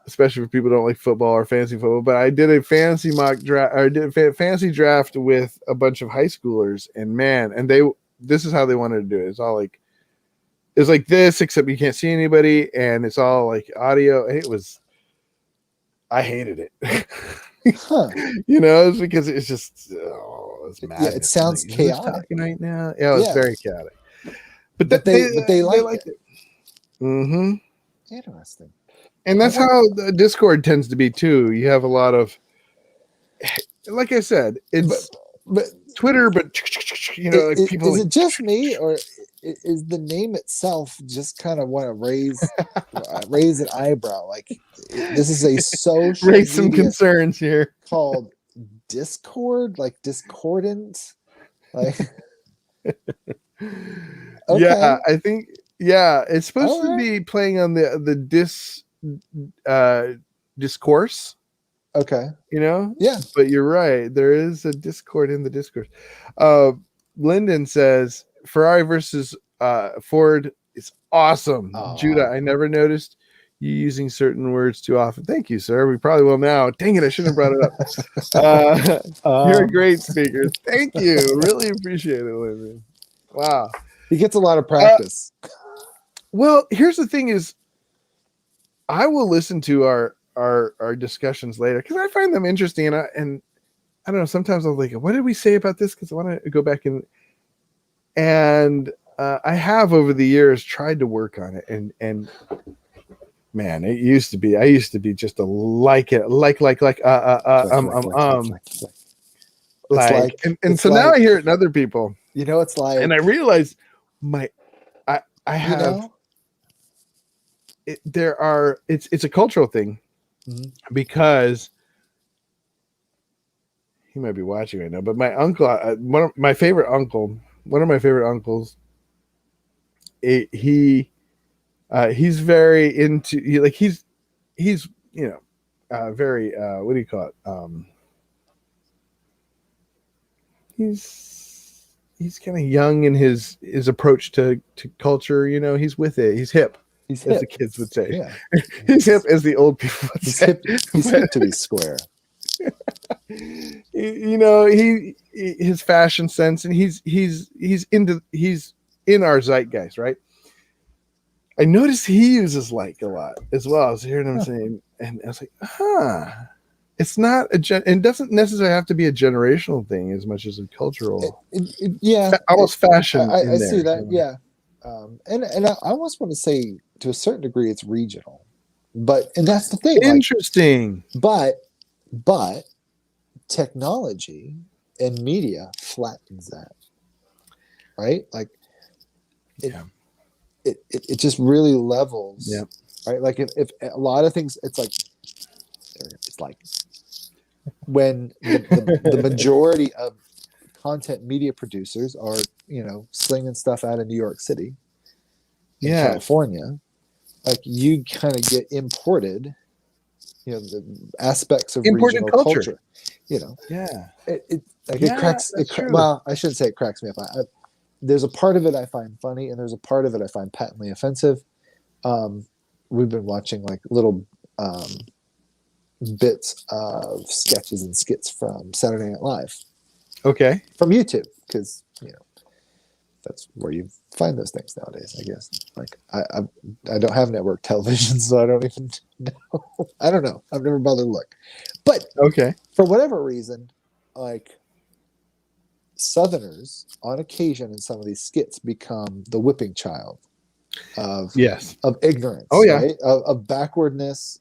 especially for people who don't like football or fantasy football, but I did a fantasy mock draft, or did a fantasy draft with a bunch of high schoolers, and this is how they wanted to do it. It's all like, it's like this, except you can't see anybody, and it's all like audio. I hated it. It's because it's just, it's madness. Yeah, it sounds like, chaotic right now. Yeah, it's very chaotic. But they liked it. Mm-hmm. Interesting. And that's how the Discord tends to be too. You have a lot of, like I said, it's but Twitter, but like people. Is it just me, or is the name itself just kind of want to raise an eyebrow? Like, this is a social raise some concerns here called discord, like discordant, like Yeah, okay, I think it's supposed all to right, be playing on the discourse, okay, you know. yeah. But you're right, there is a discord in the discourse. uh Lyndon says Ferrari versus Ford is awesome. Judah, Oh, I never noticed you using certain words too often. Thank you, sir. We probably will now. Dang it, I shouldn't have brought it up. You're a um, great speaker. Thank you, really appreciate it, Lyndon. Wow. he gets a lot of uh, practice. well, here's the thing is, I will listen to our discussions later because I find them interesting, and I don't know. Sometimes I'm like, what did we say about this? Because I want to go back and I have over the years tried to work on it, and man, I used to be just a like and It's so now like, I hear it in other people, you know, it's like, and I realize I you have know, it's a cultural thing mhm. because he might be watching right now, but my uncle, one of my favorite uncles, he's very into he's very what do you call it, he's kind of young in his approach to culture, he's with it, he's hip, He's as hip. the kids would say. Yeah, He's hip, as the old people would he's say. hip. He's hip to be square. His fashion sense, and he's in our zeitgeist, right? I noticed he uses like a lot as well. I was hearing him saying, and I was like, it's not it doesn't necessarily have to be a generational thing as much as a cultural, Yeah, almost fashion I in there. see that. Yeah, and I almost want to say to a certain degree it's regional, and that's the thing. Like, Interesting. but technology and media flattens that, right? Like it just really levels. Yeah. Right. Like if a lot of things, it's like when the majority of content media producers are, slinging stuff out of New York City in California, like you kind of get imported, the aspects of Imported regional culture. Yeah. That's true. Well, I shouldn't say it cracks me up. There's a part of it I find funny, and there's a part of it I find patently offensive. We've been watching like little bits of sketches and skits from Saturday Night Live. Okay. From YouTube, because that's where you find those things nowadays, I guess. Like I don't have network television, so I don't even know. I don't know. I've never bothered to look. But okay, for whatever reason, like Southerners on occasion in some of these skits become the whipping child of ignorance. Oh yeah. Right? Of backwardness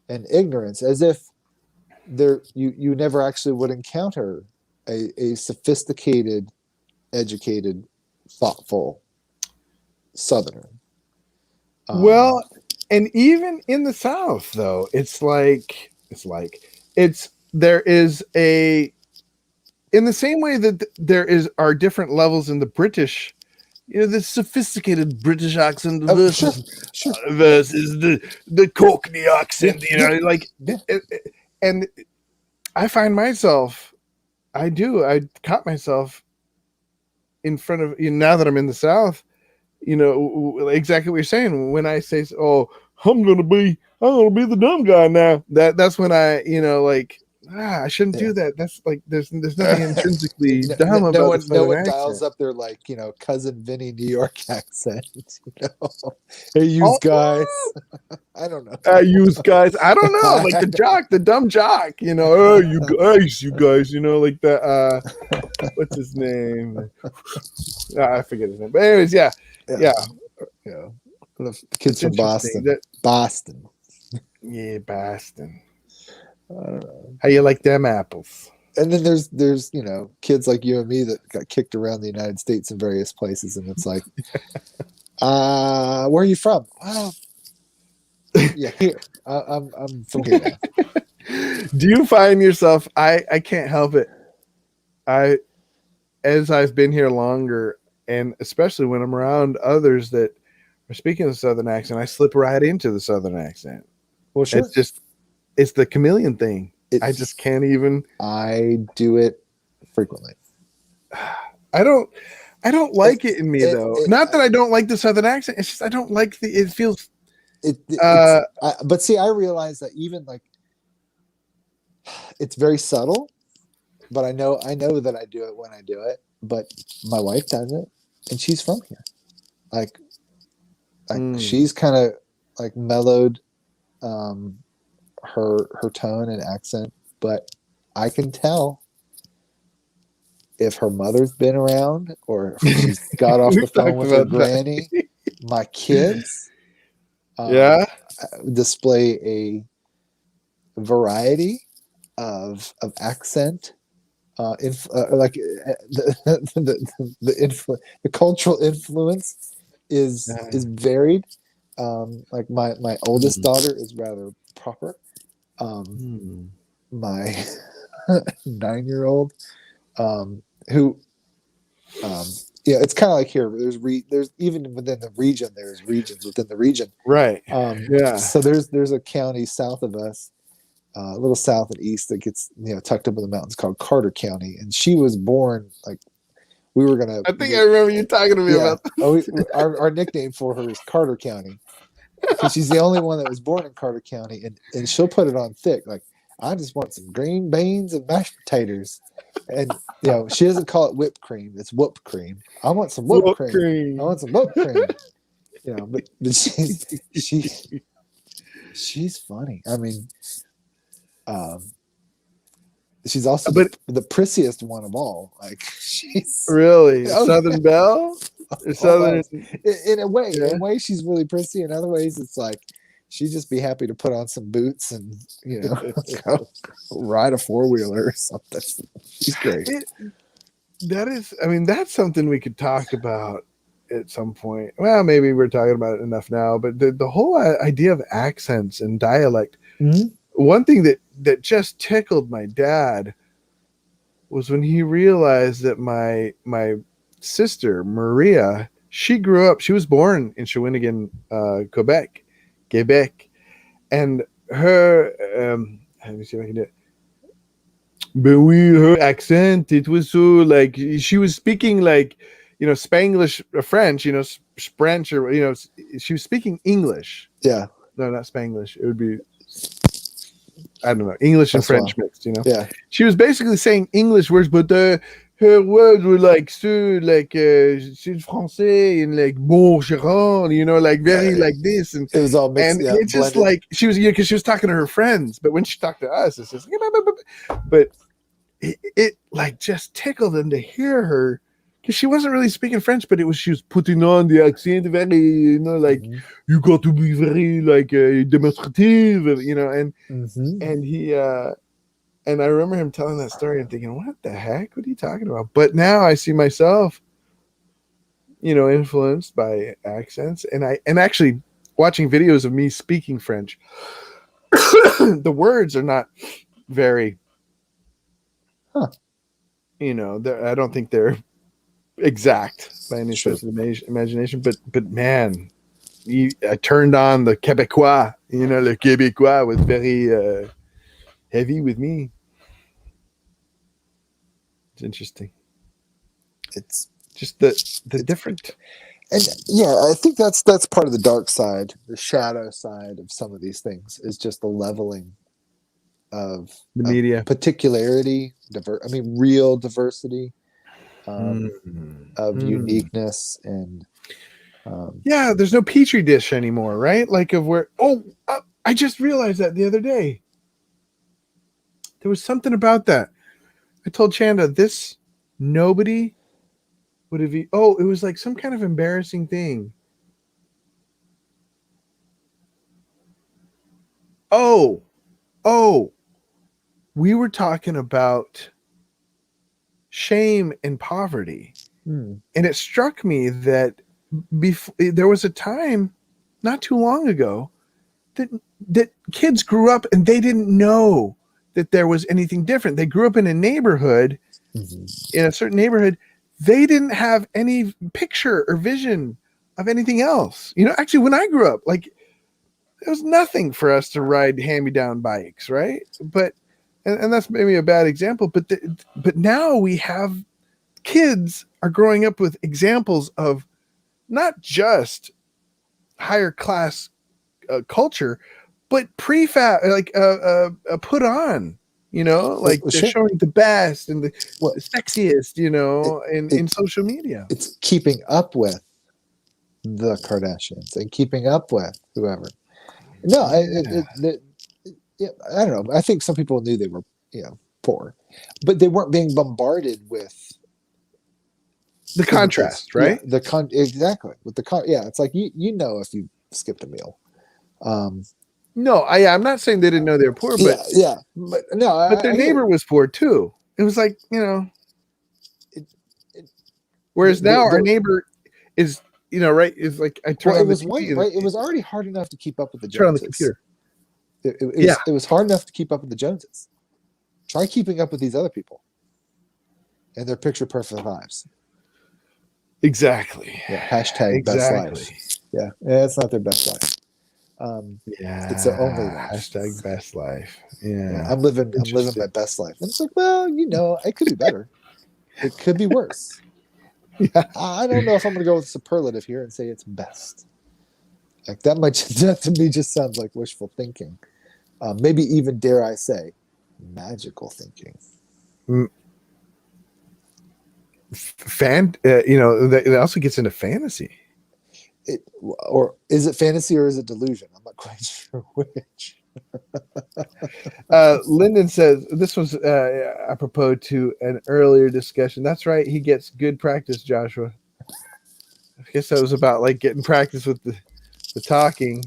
and ignorance, as if you never actually would encounter a sophisticated, educated, thoughtful Southerner. Well, and even in the South, though, there is in the same way that are different levels in the British, the sophisticated British accent versus the Cockney accent, and I find myself, I caught myself in front of, now that I'm in the South, exactly what you're saying. When I say, "Oh, I'm gonna be the dumb guy now," that's when I, I shouldn't do that. That's like there's nothing intrinsically dumb about no one. the No Southern one accent. dials up their cousin Vinny New York accent. Hey, you guys. I don't know. You guys, I don't know, like the dumb jock, oh, you guys, like that. What's his name? I forget his name. But anyways, yeah. The kids from Boston. Boston. Yeah, Boston. I don't know. How you like them apples? And then there's kids like you and me that got kicked around the United States in various places, and it's like, where are you from? Yeah, here. I'm from here now. Do you find yourself? I can't help it. As I've been here longer, and especially when I'm around others that are speaking a Southern accent, I slip right into the Southern accent. Well, sure. It's the chameleon thing. I It's- just can't even. I do it frequently. I don't like it in me though. it- Not that I don't like the Southern accent. It's just I don't like the. It feels. But see, I realize that even like it's very subtle, but I know that I do it when I do it. But my wife does it, and she's from here. Like she's kind of like mellowed her tone and accent, but I can tell if her mother's been around or if she's got off the phone with her granny. My kids display a variety of accent, like the cultural influence is varied. Like my oldest daughter is rather proper. My 9-year-old, who it's kind of like here. There's even within the region. There's regions within the region, right? So there's a county south of us, a little south and east that gets tucked up in the mountains called Carter County, and she was born like we were gonna. I think I remember you talking to me about that. Our nickname for her is Carter County because she's the only one that was born in Carter County, and she'll put it on thick. Like, I just want some green beans and mashed potatoes. And she doesn't call it whipped cream; it's whoop cream. I want some whoop cream. I want some whoop cream. But she's funny. I mean, she's also the prissiest one of all. Like, she's really Southern Belle. Southern in a way. In a way, she's really prissy. In other ways, it's like she'd just be happy to put on some boots and go ride a 4-wheeler or something. She's great. That's something we could talk about at some point. Well, maybe we're talking about it enough now, but the whole idea of accents and dialect. Mm-hmm. One thing that just tickled my dad was when he realized that my sister Maria, she was born in Shawinigan, Quebec, and her let me see if I can do it. But her accent, it was so like she was speaking like Spanglish, French, French, or she was speaking English. Yeah. No, not Spanglish. It would be, I don't know, English and French mixed. Yeah. She was basically saying English words, but her words were like c'est français and like bon gérant, like very like this, and it was all mixed. And it's just like she was, because she was talking to her friends, but when she talked to us, it's just but it like just tickled them to hear her, because she wasn't really speaking French, but she was putting on the accent very, like you got to be very like demonstrative, and he. And I remember him telling that story and thinking, what the heck? What are you talking about? But now I see myself, influenced by accents. And actually watching videos of me speaking French, the words are not very, I don't think they're exact by any stretch of the imagination. But man, I turned on the Québécois, le Québécois was very heavy with me. It's interesting. It's just the different. And I think that's part of the dark side, the shadow side of some of these things, is just the leveling of the media, particularity, real diversity, of uniqueness, and there's no petri dish anymore, right? Like I just realized that the other day. There was something about that. I told Chanda nobody would have. It was like some kind of embarrassing thing. We were talking about shame and poverty, and it struck me that there was a time, not too long ago, that kids grew up and they didn't know that there was anything different. They grew up in a neighborhood, in a certain neighborhood. They didn't have any picture or vision of anything else. Actually, when I grew up, like, there was nothing for us to ride hand-me-down bikes, right? But and that's maybe a bad example, but now we have kids are growing up with examples of not just higher class culture, but prefab, like put on, like they're showing the best and the sexiest, in social media. It's keeping up with the Kardashians and keeping up with whoever. No, I don't know. I think some people knew they were, poor, but they weren't being bombarded with the contrast, right? Yeah, exactly with the it's like if you skipped a meal. No, I'm not saying they didn't know they were poor, but but no, but their neighbor was poor too. It was like whereas now our neighbor is right is like I turn on the TV, right. It was already hard enough to keep up with the Joneses. Turn on the computer. It was hard enough to keep up with the Joneses. Try keeping up with these other people and their picture perfect lives. Exactly. Yeah. Hashtag best life. Yeah. It's not their best life. It's their only life. Hashtag best life. Yeah. I'm living my best life. And it's like, well, it could be better. It could be worse. Yeah. I don't know if I'm going to go with superlative here and say it's best. Like that to me just sounds like wishful thinking. Maybe even, dare I say, magical thinking. It also gets into fantasy. Or is it fantasy or is it delusion? I'm not quite sure which. Lyndon says this was apropos to an earlier discussion. That's right. He gets good practice, Joshua. I guess that was about like getting practice with the talking.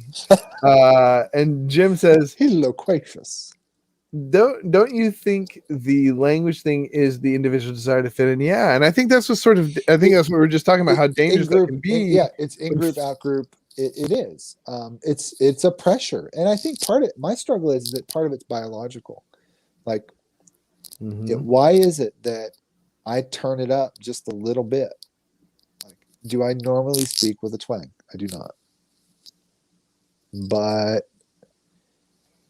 And Jim says, he's loquacious. Don't you think the language thing is the individual desire to fit in? Yeah, and I think that's what that's what we were just talking about, how dangerous that can be. It's in group, out group. It is. It's a pressure, and I think my struggle is that part of it's biological. Like, why is it that I turn it up just a little bit? Like, do I normally speak with a twang? I do not. But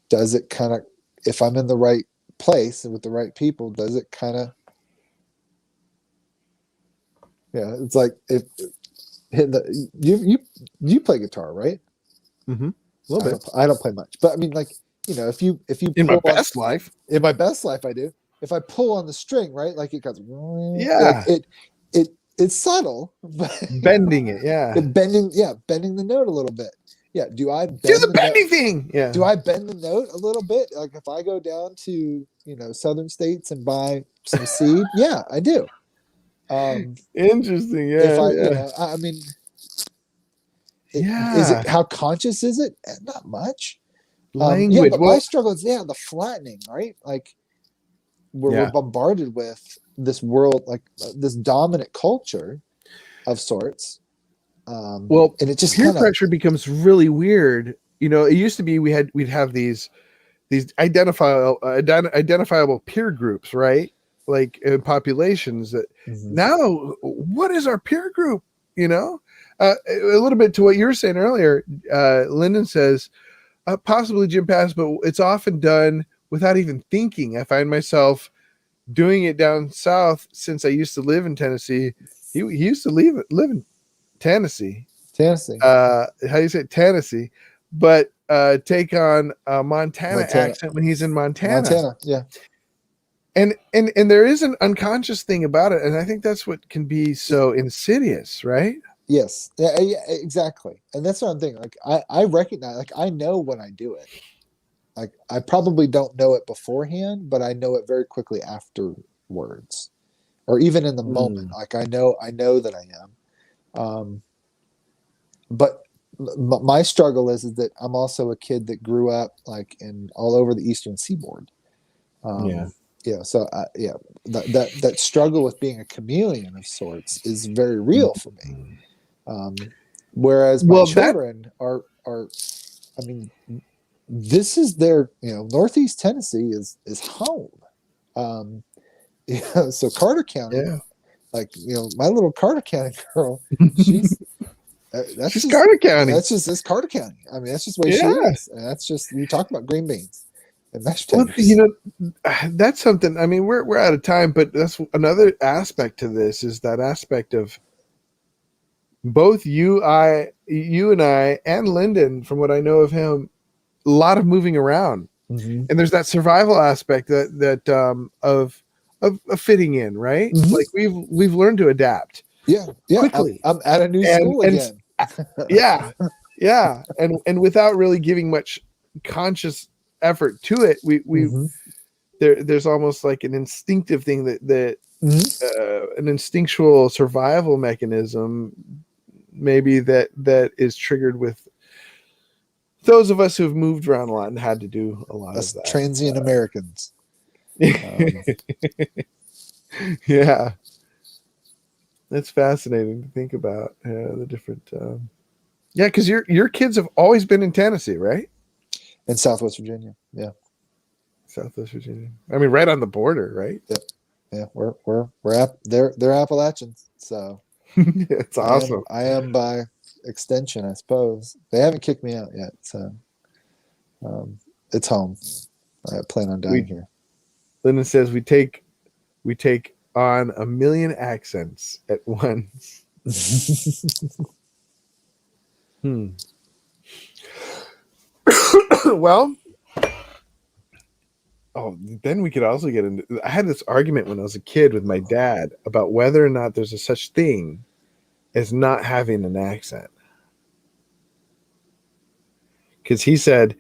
does it kind of, if I'm in the right place and with the right people, does it kind of, it's like if you play guitar, right? Mm-hmm. A little bit. I don't play much, but I mean, like, if you in my best life, I do. If I pull on the string, right, like it goes, like it's subtle, but bending it, bending the note a little bit. Yeah. Do I bend do the bending thing? Yeah. Do I bend the note a little bit? Like if I go down to southern states and buy some seed, yeah, I do. Interesting. Yeah. I mean, is it, how conscious is it? Not much. Language. But my struggle is the flattening, right? Like we're bombarded with this world, like this dominant culture of sorts. And it just peer pressure becomes really weird. It used to be we'd have these identifiable peer groups, right? Like in populations that now, what is our peer group? A little bit to what you were saying earlier. Lyndon says, possibly Jim Pass, but it's often done without even thinking. I find myself doing it down south since I used to live in Tennessee. He used to live in Tennessee. How do you say it? Tennessee? But take on a Montana accent when he's in Montana. Yeah. And there is an unconscious thing about it, and I think that's what can be so insidious, right? Yes. Yeah, exactly. And that's what I'm thinking. Like I recognize, like I know when I do it. Like I probably don't know it beforehand, but I know it very quickly afterwards, or even in the moment. Like I know that I am. But my struggle is that I'm also a kid that grew up like in all over the Eastern Seaboard. So that struggle with being a chameleon of sorts is very real for me. Whereas my children are, I mean, this is their, Northeast Tennessee is home. So Carter County, Yeah. like, my little Carter County girl, she's She's Carter County. it's Carter County. I mean, that's just the way she Yeah. is. And that's just, you talk about green beans and mashed Well, potatoes. that's something. I mean, we're out of time, but that's another aspect to this, is that aspect of both you and I, and Lyndon, from what I know of him, a lot of moving around, Mhm. and there's that survival aspect of fitting in, right? Mhm. Like we've learned to adapt Yeah. quickly, I'm at a new and school again. yeah, and without really giving much conscious effort to it, we Mhm. there's almost like an instinctive thing that Mhm. an instinctual survival mechanism maybe that is triggered with those of us who've moved around a lot and had to do a lot Us of that. transient Americans. Yeah, that's fascinating to think about the different. Yeah, because your kids have always been in Tennessee, right? In Southwest Virginia. Yeah. Southwest Virginia. I mean, right on the border, right? Yep. Yeah. They're Appalachians. So It's awesome. I am by extension, I suppose. They haven't kicked me out yet. So it's home. I plan on dying here. Lyndon says we take on a million accents at once. Well, then we could also get into. I had this argument when I was a kid with my dad about whether or not there's a such thing as not having an accent. Because he said,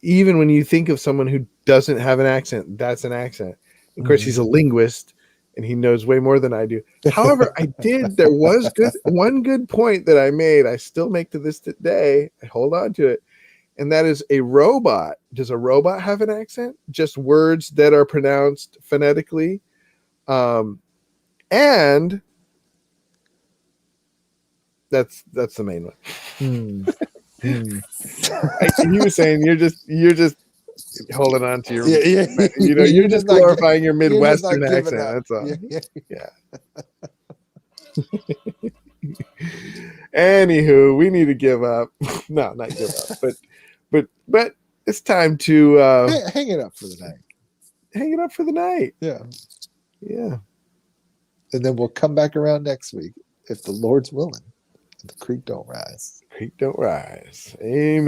even when you think of someone who doesn't have an accent, that's an accent. Of course, he's a linguist and he knows way more than I do. However, there was one good point that I made. I still make to this day. I hold on to it. And that is a robot. Does a robot have an accent? Just words that are pronounced phonetically. And that's the main one. He was saying you're just holding on to your you're just glorifying your Midwestern accent. That's all. Yeah. Anywho, we need to give up. No, not give up, but it's time to hang it up for the night. Hang it up for the night. Yeah. Yeah. And then we'll come back around next week if the Lord's willing. The creek don't rise. Creek don't rise. Amen.